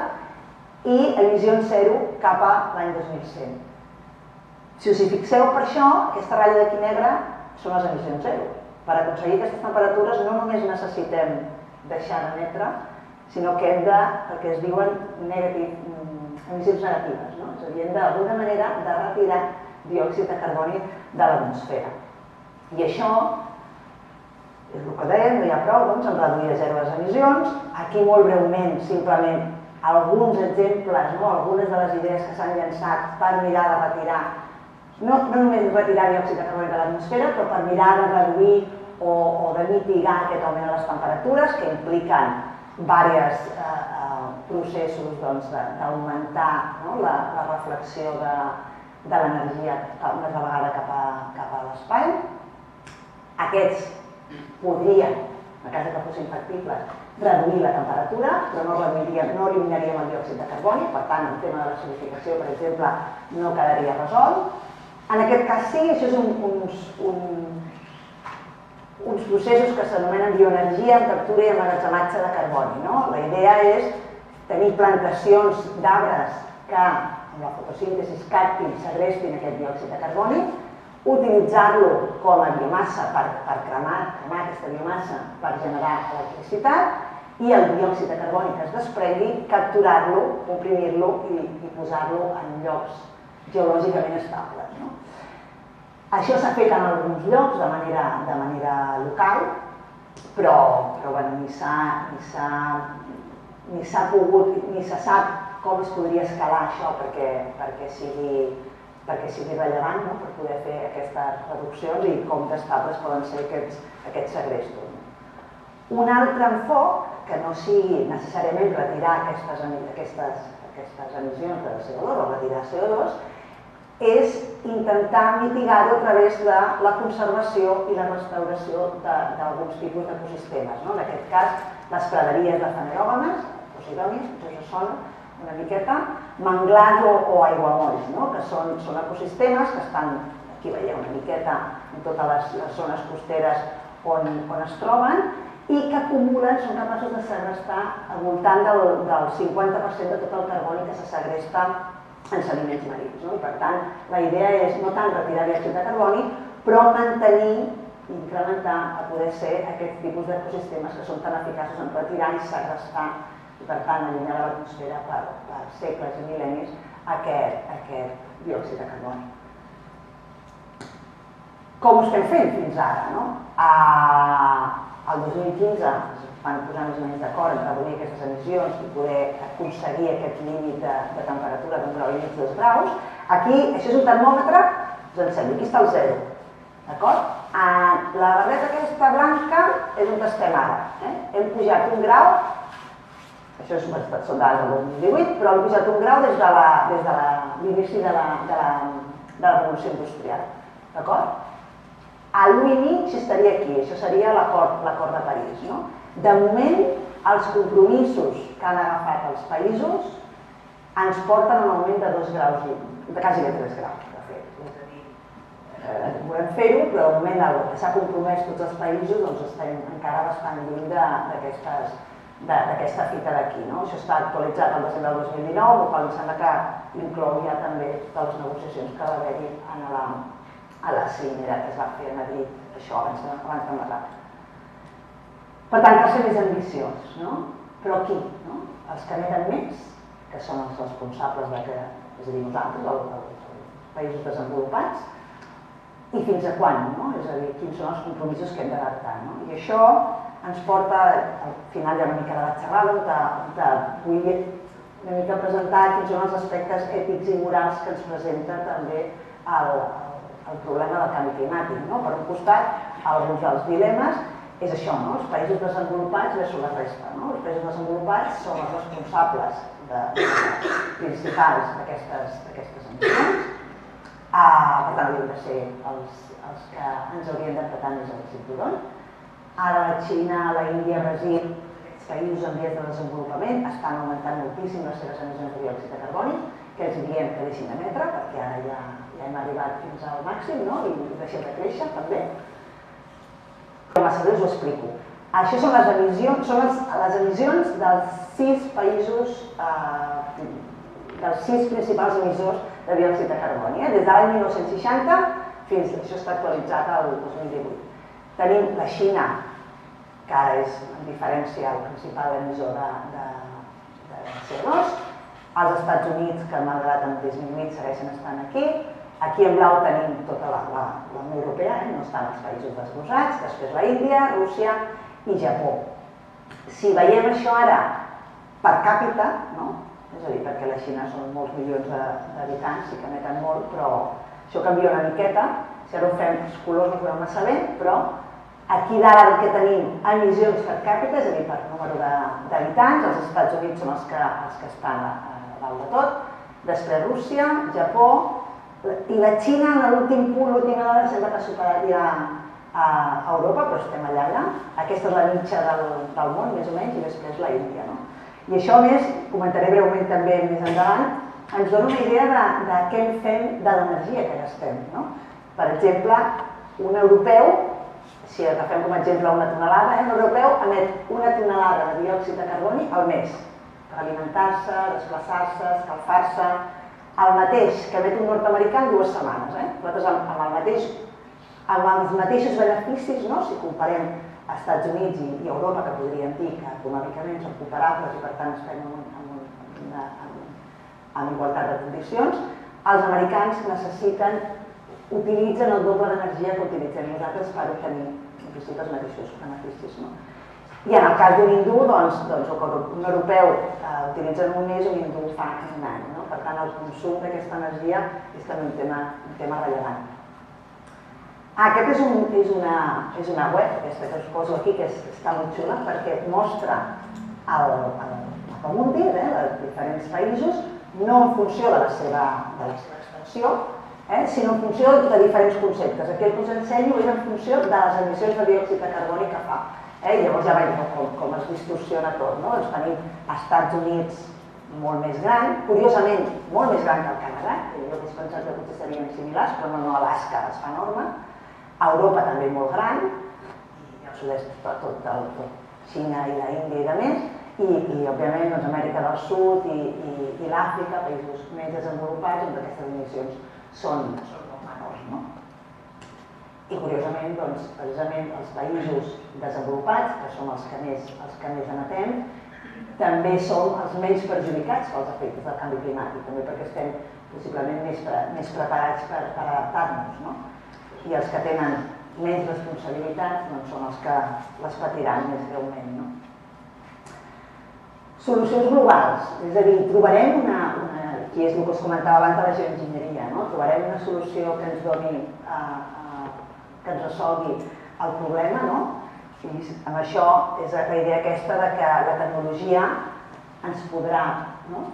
i emissions zero cap a l'any 2100. Si us hi fixeu per això, aquesta ratlla d'aquí negra són les emissions zero. Per aconseguir aquestes temperatures no només necessitem deixar d'emetre, sinó que hem de, el que es diuen emissions negatives, no? És a dir, hem d'alguna manera de retirar diòxid de carboni de l'atmosfera. I això és el que dèiem, no hi ha prou, doncs, en reduir a zero les emissions. Aquí molt breument, simplement, alguns exemples, algunes de les idees que s'han llançat per mirar de retirar, no només retirar diòxid de carboni de l'atmosfera, però per mirar de reduir o de mitigar aquest augment de les temperatures, que impliquen diversos processos d'augmentar la reflexió de l'energia més de vegada cap a l'espai. Aquests podrien, en cas que fossin factibles, reduir la temperatura, però no eliminaríem el diòxid de carboni, per tant, el tema de la solidificació, per exemple, no quedaria resolt. En aquest cas sí, això és uns processos que s'anomenen bioenergia en captura i emmagatzematge de carboni. La idea és tenir plantacions d'arbres que amb la fotosíntesi captin, segrestin aquest diòxid de carboni, utilitzar-lo com a biomassa per cremar aquesta biomassa per generar electricitat i el diòxid de carboni que es desprengui, capturar-lo, comprimir-lo i posar-lo en llocs geològicament estables. Això s'ha fet en alguns llocs de manera local, però ni se sap com es podria escalar això perquè sigui rellevant, per poder fer aquestes reduccions i com d'estables poden ser aquests segrestos. Un altre enfoc, que no sigui necessàriament retirar aquestes emissions de CO2 o retirar CO2, és intentar mitigar-ho a través de la conservació i la restauració d'alguns tipus d'ecosistemes. En aquest cas, les praderies de fanerògames, posidònies, potser us sona una miqueta, manglars o aiguamolls, que són ecosistemes que estan, aquí veieu una miqueta, en totes les zones costeres on es troben i que acumulen, són capaços de segrestar al voltant del 50% de tot el carboni que se segresta en sediments marins. I per tant, la idea és no tant retirar diòxid de carboni, però mantenir i incrementar a poder ser aquests tipus d'ecosistemes que són tan eficaços en retirar i segrestar i per tant allunyar de l'atmosfera per segles i mil·lennis aquest diòxid de carboni. Com ho estem fent fins ara? El 2015 es van posar més o menys d'acord en reduir aquestes emissions i poder aconseguir aquest límit de temperatura d'un grau i mig, 2 graus. Aquí, això és un termòmetre, us ensenyo, aquí està el 0. D'acord? La barreta aquesta blanca és on estem ara. Hem pujat 1 grau, això són dades del 2018, però hem pujat 1 grau des de l'inici de la revolució industrial. D'acord? A l'1 i mig estaria aquí, això seria l'acord de París. De moment, els compromisos que han agafat els països ens porten a un augment de 2 graus, de quasi 3 graus, de fet. És a dir, volem fer-ho, però de moment el que s'ha compromès tots els països estem encara bastant lluny d'aquesta fita d'aquí. Això està actualitzat el desembre del 2019, el qual em sembla que inclou ja també totes les negociacions que va haver-hi a la cimera que es va fer a Madrid, això abans de Nadal. Per tant, cal ser més ambiciós, però aquí, els que emeten més, que són els responsables de que, és a dir, nosaltres, els països desenvolupats, i fins a quan, és a dir, quins són els compromisos que hem d'adaptar. I això ens porta, al final hi ha una mica de la xerrada, on vull una mica presentar quins són els aspectes ètics i morals que ens presenta també el problema del canvi climàtic. Per un costat, alguns dels dilemes és això, els països desenvolupats versus la resta. Els països desenvolupats són els responsables principals d'aquestes emissions. Per tant, haurien de ser els que ens haurien d'apretar més el cinturó. Ara la Xina, la Índia, Brasil, aquests països en vies de desenvolupament estan augmentant moltíssim les seves emissions de diòxid de carboni, que els diem que deixin d'emetre, perquè ara ja hem arribat fins al màxim i deixem de créixer també. Però massa bé us ho explico. Això són les emissions dels 6 països, dels 6 principals emissors de diòxid de carboni. Des de l'any 1960 fins, això està actualitzat al 2018. Tenim la Xina, que ara és, en diferència, el principal emissor de CO2, els Estats Units, que malgrat han disminuït segueixen estant aquí. Aquí en blau tenim tota la Unió Europea, no estan els països desglossats, després la Índia, Rússia i Japó. Si veiem això ara per càpita, és a dir, perquè la Xina són molts milions d'habitants, sí que emeten molt, però això canvia una miqueta, si ara ho fem els colors no ho podem massa bé, però aquí dalt el que tenim emissions per càpita, és a dir, per número d'habitants, els Estats Units són els que estan a dalt de tot, després Rússia, Japó, i la Xina en l'últim punt, l'última dada, sembla que ha superat ja a Europa, però estem allà. Aquesta és la mitja del món, més o menys, i després la Índia. I això, a més, comentaré breument també més endavant, ens dona una idea de què en fem de l'energia que gastem. Per exemple, un europeu, si agafem com a exemple una tonelada, un europeu emet una tonelada de diòxid de carboni al mes per alimentar-se, desplaçar-se, escalfar-se, el mateix que emet un nord-americà en 2 setmanes. Nosaltres amb els mateixos beneficis, si comparem a Estats Units i Europa, que podríem dir que econòmicament són comparables i per tant estem en igualtat de condicions, els americans utilitzen el doble d'energia que utilitzem nosaltres per obtenir els mateixos beneficis. I en el cas d'un hindú, un europeu utilitza en un mes, un hindú fa en un any. Per tant, el consum d'aquesta energia és també un tema rellevant. Aquesta és una web, aquesta que us poso aquí, que està molt xula, perquè mostra el mapa mundi de diferents països, no en funció de la seva extensió, sinó en funció de diferents conceptes. Aquí el que us ensenyo és en funció de les emissions de diòxid de carboni que fa. Llavors ja veiem com es distorsiona tot. Tenim Estats Units molt més gran, curiosament molt més gran que el Canadà, jo hauria pensat que potser serien similars, però no, Alaska es fa enorme, Europa també molt gran, i el sud-est tot Xina i la Índia i de més, i òbviament Amèrica del Sud i l'Àfrica, països més desenvolupats, on aquestes emissions són molt menors. I curiosament, precisament els països desenvolupats, que són els que més emetem, també som els menys perjudicats pels efectes del canvi climàtic, també perquè estem possiblement més preparats per adaptar-nos. I els que tenen menys responsabilitats són els que les patiran més greument. Solucions globals, és a dir, trobarem que és el que us comentava abans de la geoenginyeria, trobarem una solució que ens doni, que ens resolgui el problema, i amb això és la idea aquesta de que la tecnologia ens podrà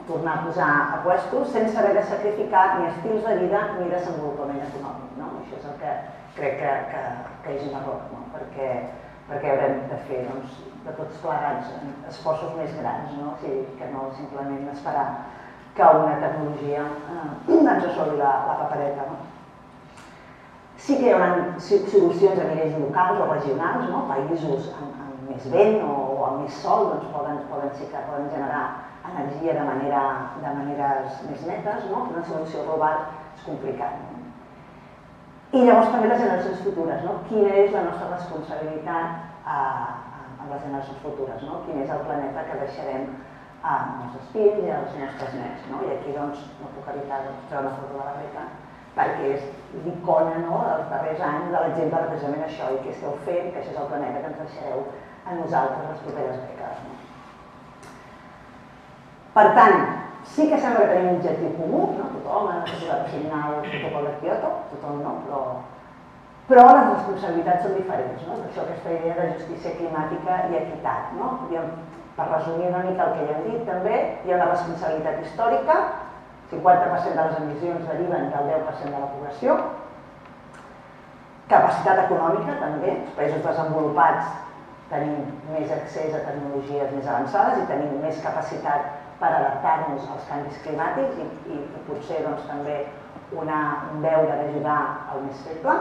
tornar a posar a puestos sense haver de sacrificar ni estils de vida ni desenvolupament econòmic. Això és el que crec que és un error, perquè haurem de fer de tots plegats esforços més grans, que no simplement esperar que una tecnologia ens resolgui la papereta. Sí que hi haurà solucions a nivells locals o regionals, països amb més vent o amb més sol poden generar energia de maneres més netes, però una solució global és complicat. I llavors també les generacions futures, quina és la nostra responsabilitat amb les generacions futures, quin és el planeta que deixarem als nostres fills i als nostres nets. I aquí no puc evitar treure una foto de la Greta, perquè és l'icona dels darrers anys de l'exemple de precisament això, i què esteu fent, que això és el planeta que ens deixareu a nosaltres les properes dècades. Per tant, sí que sembla que tenim un objectiu comú, tothom ha de signar el protocol de Kyoto, tothom no, però les responsabilitats són diferents. Per això aquesta idea de justícia climàtica i equitat. Per resumir una mica el que ja hem dit també, hi ha una responsabilitat històrica, 50% de les emissions deriven del 10% de la població. Capacitat econòmica, també. Els països desenvolupats tenim més accés a tecnologies més avançades i tenim més capacitat per adaptar-nos als canvis climàtics i potser també un deure d'ajudar el més feble.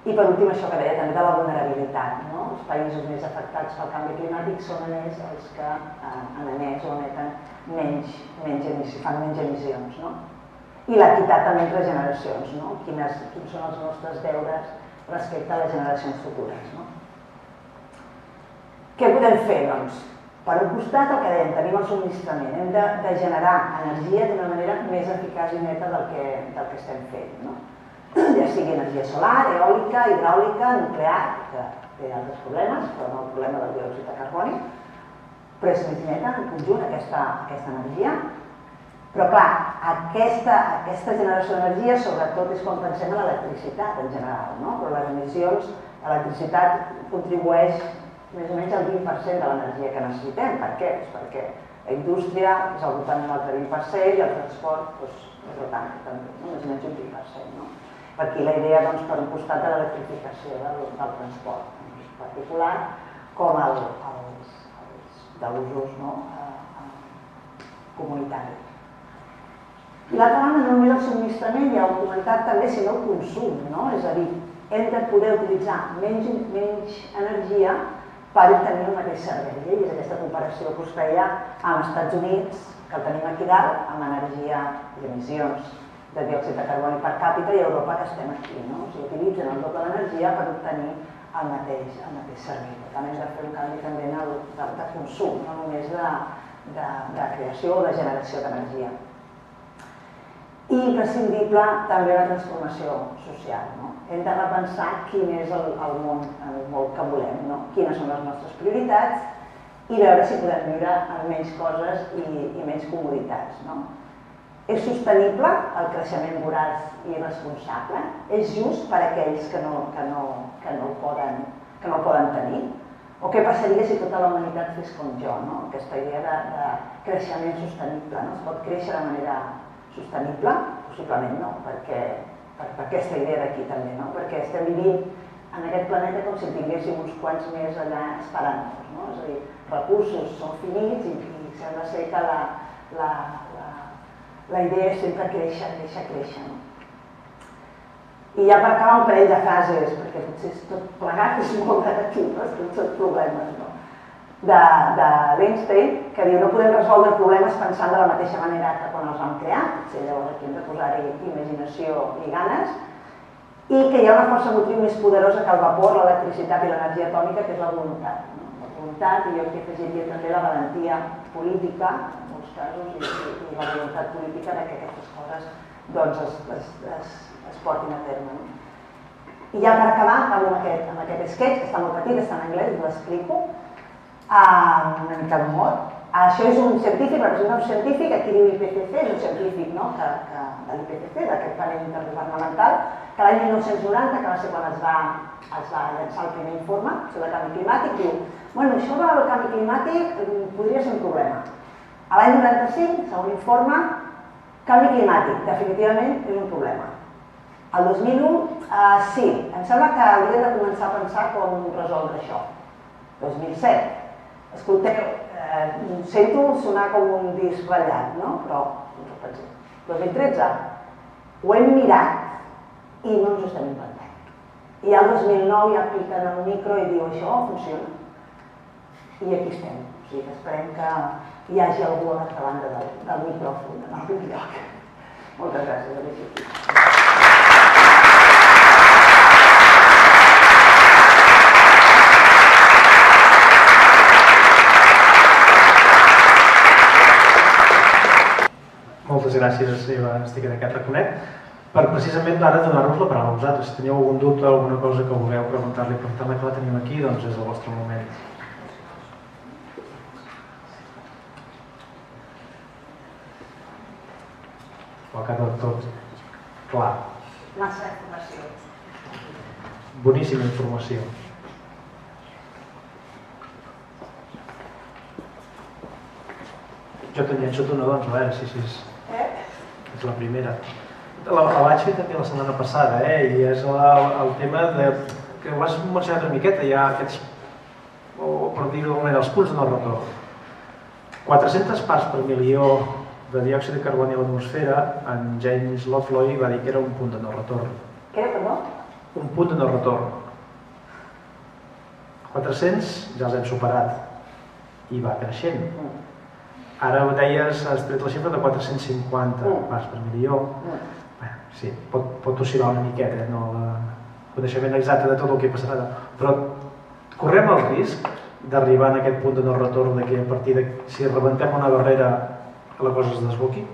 I per últim això que deia també de la vulnerabilitat, no? Els països més afectats pel canvi climàtic són a més els que han emès o emeten fan menys emissions, no? I l'equitat també entre generacions, no? Quins són els nostres deures respecte a les generacions futures, no? Què podem fer, doncs? Per un costat, el que dèiem, tenim el subministrament, hem de generar energia d'una manera més eficaç i neta del que estem fent, no? Ja sigui energia solar, eòlica, hidràulica, nuclear, que té altres problemes, però no el problema del diòxid de carboni, però és més neta en conjunt aquesta energia. Però clar, aquesta generació d'energia sobretot és quan pensem en l'electricitat en general, no? Però les emissions, l'electricitat contribueix més o menys el 20% de l'energia que necessitem. Per què? Perquè la indústria és al voltant d'un altre 20% i el transport és el tant, també, més o menys un 20%, no? Per aquí la idea, doncs, per un costat de l'electrificació del transport, en particular, com de l'usos comunitaris. I l'altra banda, no només el subministrament, ja ho he comentat també, sinó el consum, no? És a dir, hem de poder utilitzar menys energia per obtenir el mateix servei. I és aquesta comparació que us feia amb els Estats Units, que el tenim aquí dalt, amb energia i emissions de diòxid de carboni per càpita, i a Europa que estem aquí, no? O sigui, utilitzen el doble d'energia per obtenir el mateix servei. Per tant, hem de fer un canvi també de consum, no només de creació o de generació d'energia. I imprescindible també la transformació social, no? Hem de repensar quin és el món que volem, no? Quines són les nostres prioritats i veure si podem viure amb menys coses i menys comoditats, no? És sostenible el creixement voraç i irresponsable? És just per a aquells que no el poden tenir? O què passaria si tota la humanitat fes com jo, no? Aquesta idea de creixement sostenible, no? Es pot créixer de manera sostenible? Possiblement no, per aquesta idea d'aquí també, no? Perquè estem vivint en aquest planeta com si tinguéssim uns quants més allà esperant-nos, no? És a dir, recursos són finits i sembla ser que la idea és sempre créixer, no? I ja per acabar un parell de frases, perquè potser tot plegat és molt negatiu, però tots els problemes, no? D'Einstein, que diu no podem resoldre problemes pensant de la mateixa manera que quan els vam crear, potser llavors aquí hem de posar-hi imaginació i ganes, i que hi ha una força motriu més poderosa que el vapor, l'electricitat i l'energia atòmica, que és la voluntat. La voluntat, i jo aquí afegiria també la valentia política, en molts casos, i la voluntat política que aquestes coses doncs, es portin a terme. I ja per acabar, amb aquest sketch, que està molt petit, està en anglès, us l'explico, una mica d'humor. Això és un científic, representa un científic, aquí diu IPCC, és un científic de l'IPCC, d'aquest panel intergovernamental, que l'any 1990, que va ser quan es va llançar el primer informe sobre el canvi climàtic, diu bueno, això del canvi climàtic podria ser un problema. A l'any 95, segons l'informe, canvi climàtic, definitivament és un problema. El 2001, sí, em sembla que hauríem de començar a pensar com resoldre això. 2007, escolteu, sento sonar com un disc ratllat, no? Però, no ho penseu. 2013, ho hem mirat i no ens ho estem inventant. I al 2009 ja apliquen el micro i diu això funciona. I aquí estem. O sigui que esperem que hi hagi algú a l'altra banda del micròfon en algun lloc. Moltes gràcies, Alicia. Moltes gràcies, Eva Estiquet, aquest raconet. Per precisament ara donar-vos la paraula a vosaltres. Si teniu algun dubte o alguna cosa que vulgueu preguntar-li, que la tenim aquí, doncs és el vostre moment. O que tot clar. Massa informació. Boníssima informació. Jo te'n llenço una, doncs, a veure si és la primera. La vaig fer també la setmana passada, i és el tema que ho has mencionat una miqueta, hi ha aquests, o per dir-ho d'alguna manera, els punts de no retorn. 400 parts per milió de diòxid de carboni a l'atmosfera, en James Loveloy va dir que era un punt de no retorn. Què, perdó? un punt de no retorn. 400 ja els hem superat i va creixent. Ara ho deies, has tret la xifra de 450 parts per milió. Bé, sí, pot oscil·lar una miqueta, no el coneixement exacte de tot el que passarà, però correm el risc d'arribar en aquest punt de no retorn, que a partir de si rebentem una barrera la cosa es desboqui?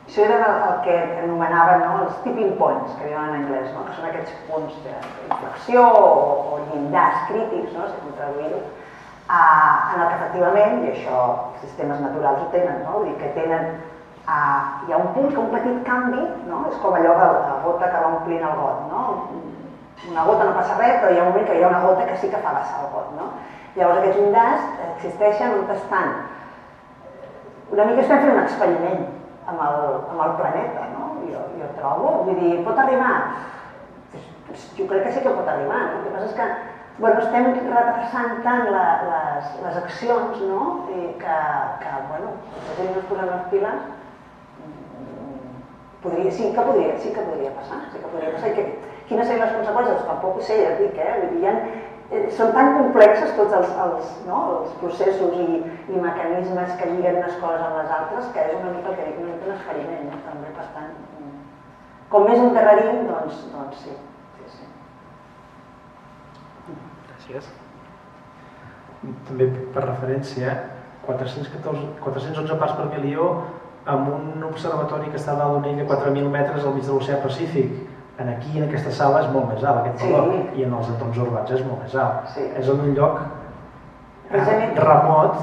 Això era el que anomenaven els tipping points, que diuen en anglès, que són aquests punts d'inflexió o llindars crítics, si puc traduir-ho, en el que efectivament, i això els sistemes naturals ho tenen, vull dir que tenen, hi ha un punt que un petit canvi, és com allò de la gota que va omplint el got, una gota no passa res, però hi ha un moment que hi ha una gota que sí que fa vessar el got. Llavors aquests llindars existeixen on estan. Una mica estem fent un experiment amb el planeta, jo trobo, vull dir, pot arribar? Jo crec que sí que pot arribar, el que passa és que estem retrasant tant les accions que, si no ens posem les piles, sí que podria passar, quines serien les conseqüències? Tampoc ho sé, ja et dic, vull dir, són tan complexes tots els processos i mecanismes que lliguen unes coses amb les altres que és una mica el que dic, una mica un experiment, també, per tant, com més endarrerim, doncs sí. Gràcies. També per referència, 411 parts per milió amb un observatori que està a dalt d'una illa a 4.000 metres al mig de l'oceà Pacífic. Aquí, en aquesta sala, és molt més alt aquest valor, i en els entorns urbans és molt més alt. És en un lloc remot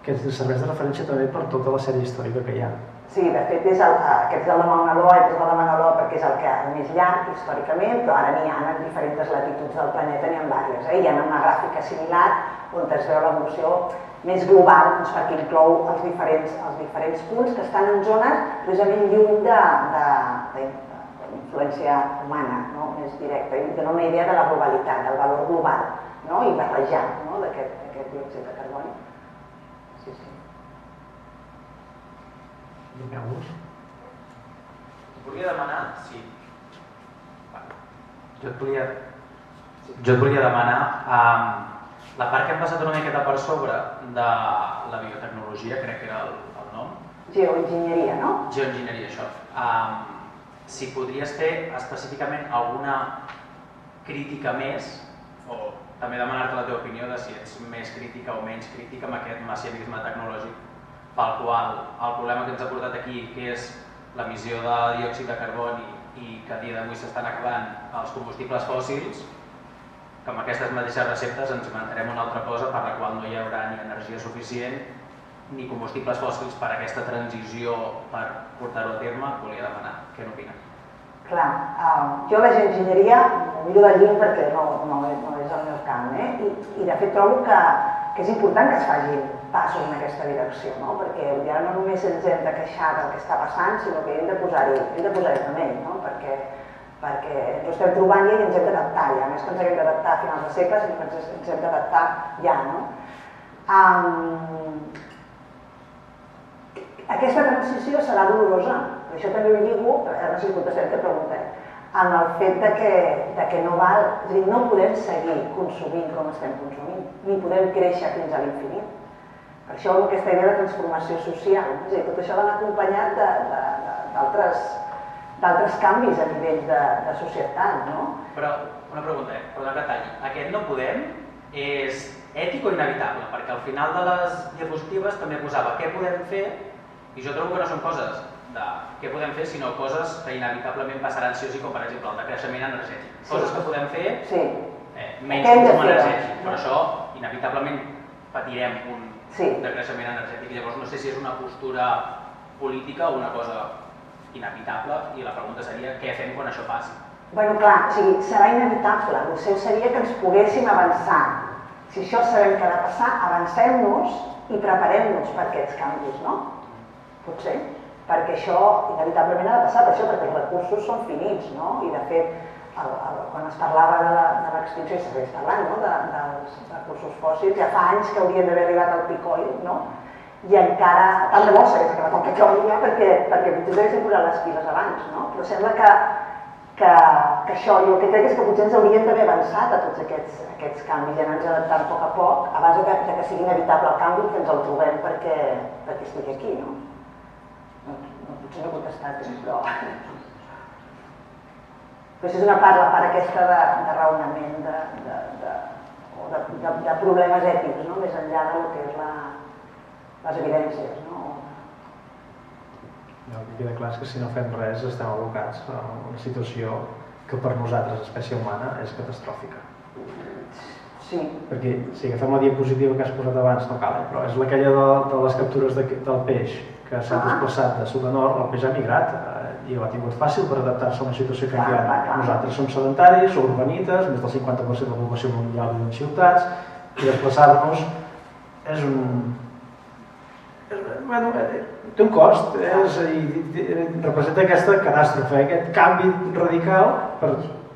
que ens serveix de referència també per tota la sèrie històrica que hi ha. Sí, de fet, aquest és el de Mauna Loa, he posat el de Mauna Loa perquè és el que és més llarg històricament, però ara n'hi ha en diferents latituds del planeta, n'hi ha diverses. Hi ha una gràfica similar on es veu l'evolució més global, perquè inclou els diferents punts que estan en zones precisament lluny de influència humana, més directa, i dona una idea de la globalitat, del valor global i barrejat d'aquest diòxid de carboni. Sí. Digueu-vos. Volia demanar, sí. Jo et volia demanar la part que hem passat una miqueta per sobre de la biotecnologia, crec que era el nom. Geoenginyeria, no? Geoenginyeria, això. Si podries fer específicament alguna crítica més, o també demanar-te la teva opinió de si ets més crítica o menys crítica amb aquest massivisme tecnològic pel qual el problema que ens ha portat aquí, que és l'emissió de diòxid de carboni i que a dia d'avui s'estan acabant els combustibles fòssils, que amb aquestes mateixes receptes ens inventarem una altra cosa per la qual no hi haurà ni energia suficient ni combustibles fòssils per a aquesta transició per portar-ho a terme. Volia demanar, què n'opina? Clar, jo la geoenginyeria m'ho miro de lluny perquè no és el meu camp, i de fet trobo que és important que es facin passos en aquesta direcció, perquè ara no només ens hem de queixar del que està passant, sinó que hem de posar-hi remei, perquè ens ho estem trobant i ens hem d'adaptar ja, més que ens haguem d'adaptar a finals de segle, sinó que ens hem d'adaptar ja. Aquesta transició serà dolorosa, per això també ho lligo, ara no sé si contestem que preguntem, en el fet que no val, és a dir, no podem seguir consumint com estem consumint, ni podem créixer fins a l'infinit. Per això aquesta idea de transformació social, és a dir, tot això va anar acompanyat d'altres canvis a nivell de societat, no? Però, una pregunta, perdó que talli, aquest no podem és ètic o inevitable? Perquè al final de les diapositives també posava què podem fer, i jo trobo que no són coses de què podem fer, sinó coses que inevitablement passaran sí o sí, com per exemple el decreixement energètic. Coses que podem fer menys consum energètic, però això inevitablement patirem un decreixement energètic. Llavors no sé si és una postura política o una cosa inevitable, i la pregunta seria què fem quan això passi? Bé, clar, serà inevitable. El seu seria que ens poguéssim avançar. Si això sabem que ha de passar, avancem-nos i preparem-nos per aquests canvis, no? Potser, perquè això inevitablement ha de passar, per això, perquè els recursos són finits, no? I de fet, quan es parlava de l'extinció, i segueix parlant, dels recursos fòssils, ja fa anys que haurien d'haver arribat al peak oil, no? I encara, tant de bo s'hagués acabat el peak oil ja, perquè potser s'haguessin posat les piles abans, no? Però sembla que això, jo el que crec és que potser ens hauríem d'haver avançat a tots aquests canvis i anar-nos adaptant a poc a poc, abans que sigui inevitable el canvi que ens el trobem perquè estigui aquí, no? Potser no he contestat, però... Però això és una part, la part aquesta de raonament, de problemes ètics, no? Més enllà del que és les evidències, no? El que queda clar és que si no fem res estem abocats a una situació que per nosaltres, espècie humana, és catastròfica. Sí. Perquè si agafem la diapositiva que has posat abans, no cal, però és aquella de les captures del peix que s'ha desplaçat de sud a nord, el peix ha migrat i ho ha tingut fàcil per adaptar-se a una situació canviant. Nosaltres som sedentaris, som urbanites, més del 50% de la població mundial viu en ciutats, i desplaçar-nos és un... Bueno, té un cost, representa aquesta catàstrofe, aquest canvi radical,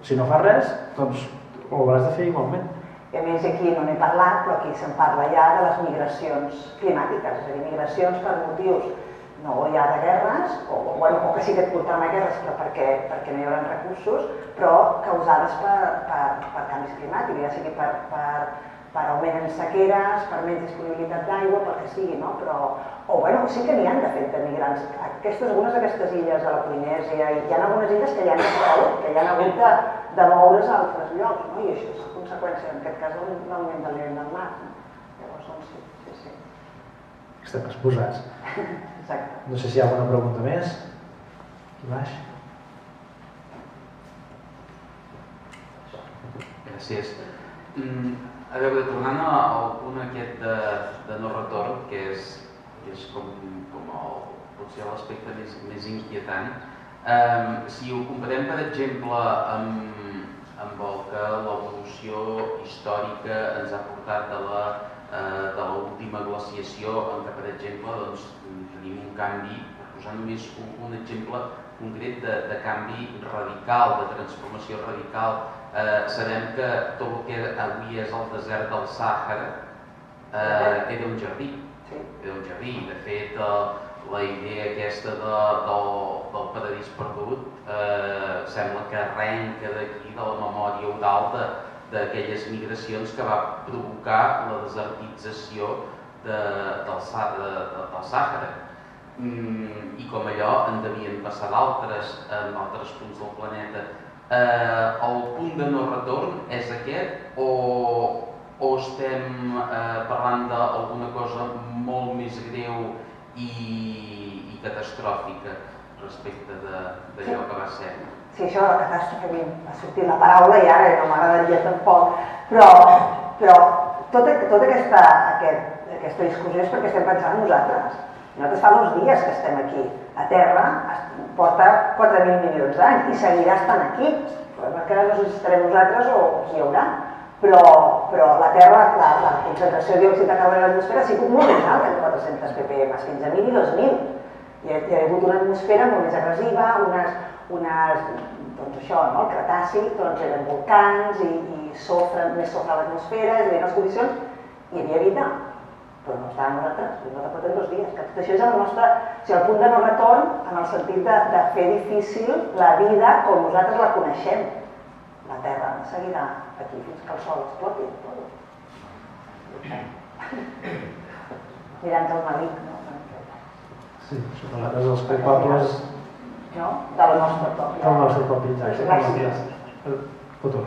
si no fa res, doncs ho hauràs de fer igualment. I a més aquí no n'he parlat, però aquí se'n parla ja de les migracions climàtiques, és a dir, migracions per motius no ja de guerres, o que sí que et portaran a guerres, però perquè no hi haurà recursos, però causades per canvis climàtics, ja sigui per augment en sequeres, per menys disponibilitat d'aigua, pel que sigui, no? O sí que n'hi ha, de fet, de migrants. Algunes d'aquestes illes de la Polinèsia, hi ha algunes illes que ja han hagut de moure's a altres llocs, no? I això és conseqüència, en aquest cas, de l'augment del nivell del mar. Llavors, doncs sí. Estem exposats. Exacte. No sé si hi ha alguna pregunta més. Aquí baix. Gràcies. A veure, tornant al punt aquest de no retorn, que és com potser l'aspecte més inquietant, si ho comparem, per exemple, amb el que l'evolució històrica ens ha portat de l'última glaciació, en què, per exemple, tenim un canvi, per posar només un exemple concret de canvi radical, de transformació radical. Sabem que tot el que avui és el desert del Sàhara era un jardí. De fet, la idea aquesta del paradís perdut sembla que arrenca d'aquí, de la memòria oral d'aquelles migracions que va provocar la desertització del Sàhara. I com allò en devien passar d'altres en altres punts del planeta. El punt de no retorn és aquest o estem parlant d'alguna cosa molt més greu i catastròfica respecte d'allò que va ser? Sí, això de la catàstrofe ha sortit la paraula i ara no m'agradaria tampoc, però tota aquesta discussió és perquè estem pensant en nosaltres. Nosaltres fa 2 dies que estem aquí. A Terra porta 4.000 milions d'anys i seguirà estant aquí. El problema és que no sé si estarem nosaltres o qui hi haurà. Però la Terra, la concentració de diòxid de carboni a l'atmosfera ha sigut molt més alta que 400 ppm, fins a 1.000 i 2.000. Hi ha hagut una atmosfera molt més agressiva, doncs això, el Cretaci, eren volcans i més sofre a l'atmosfera, és a dir, en les condicions hi havia vida. Però no estàvem nosaltres, nosaltres portem 2 dies. Tot això és el punt de no retorn en el sentit de fer difícil la vida com nosaltres la coneixem. La Terra seguirà aquí fins que el Sol exploti. Mirant el malic, no? Sí, són nosaltres els culpables de la nostra propi futur.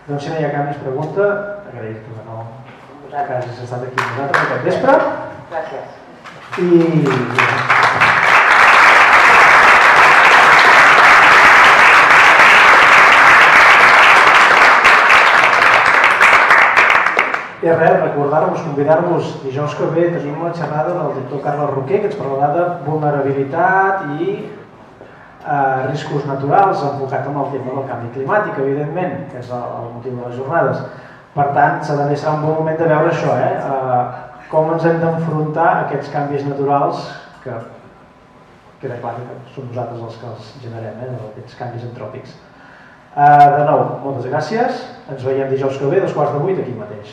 Doncs si no hi ha cap més pregunta, agrair-te de nou que hagis estat aquí amb nosaltres aquest vespre. Gràcies. I res, recordar-vos, convidar-vos, dijous que ve tenim una xerrada del doctor Carles Roquer que ens parlarà de vulnerabilitat i riscos naturals enfocat en el tema del canvi climàtic, evidentment, que és el motiu de les jornades. Per tant, també serà un bon moment de veure això, com ens hem d'enfrontar a aquests canvis naturals que queda clar que som nosaltres els que els generem, aquests canvis antròpics. De nou, moltes gràcies. Ens veiem dijous que ve, 7:15 aquí mateix.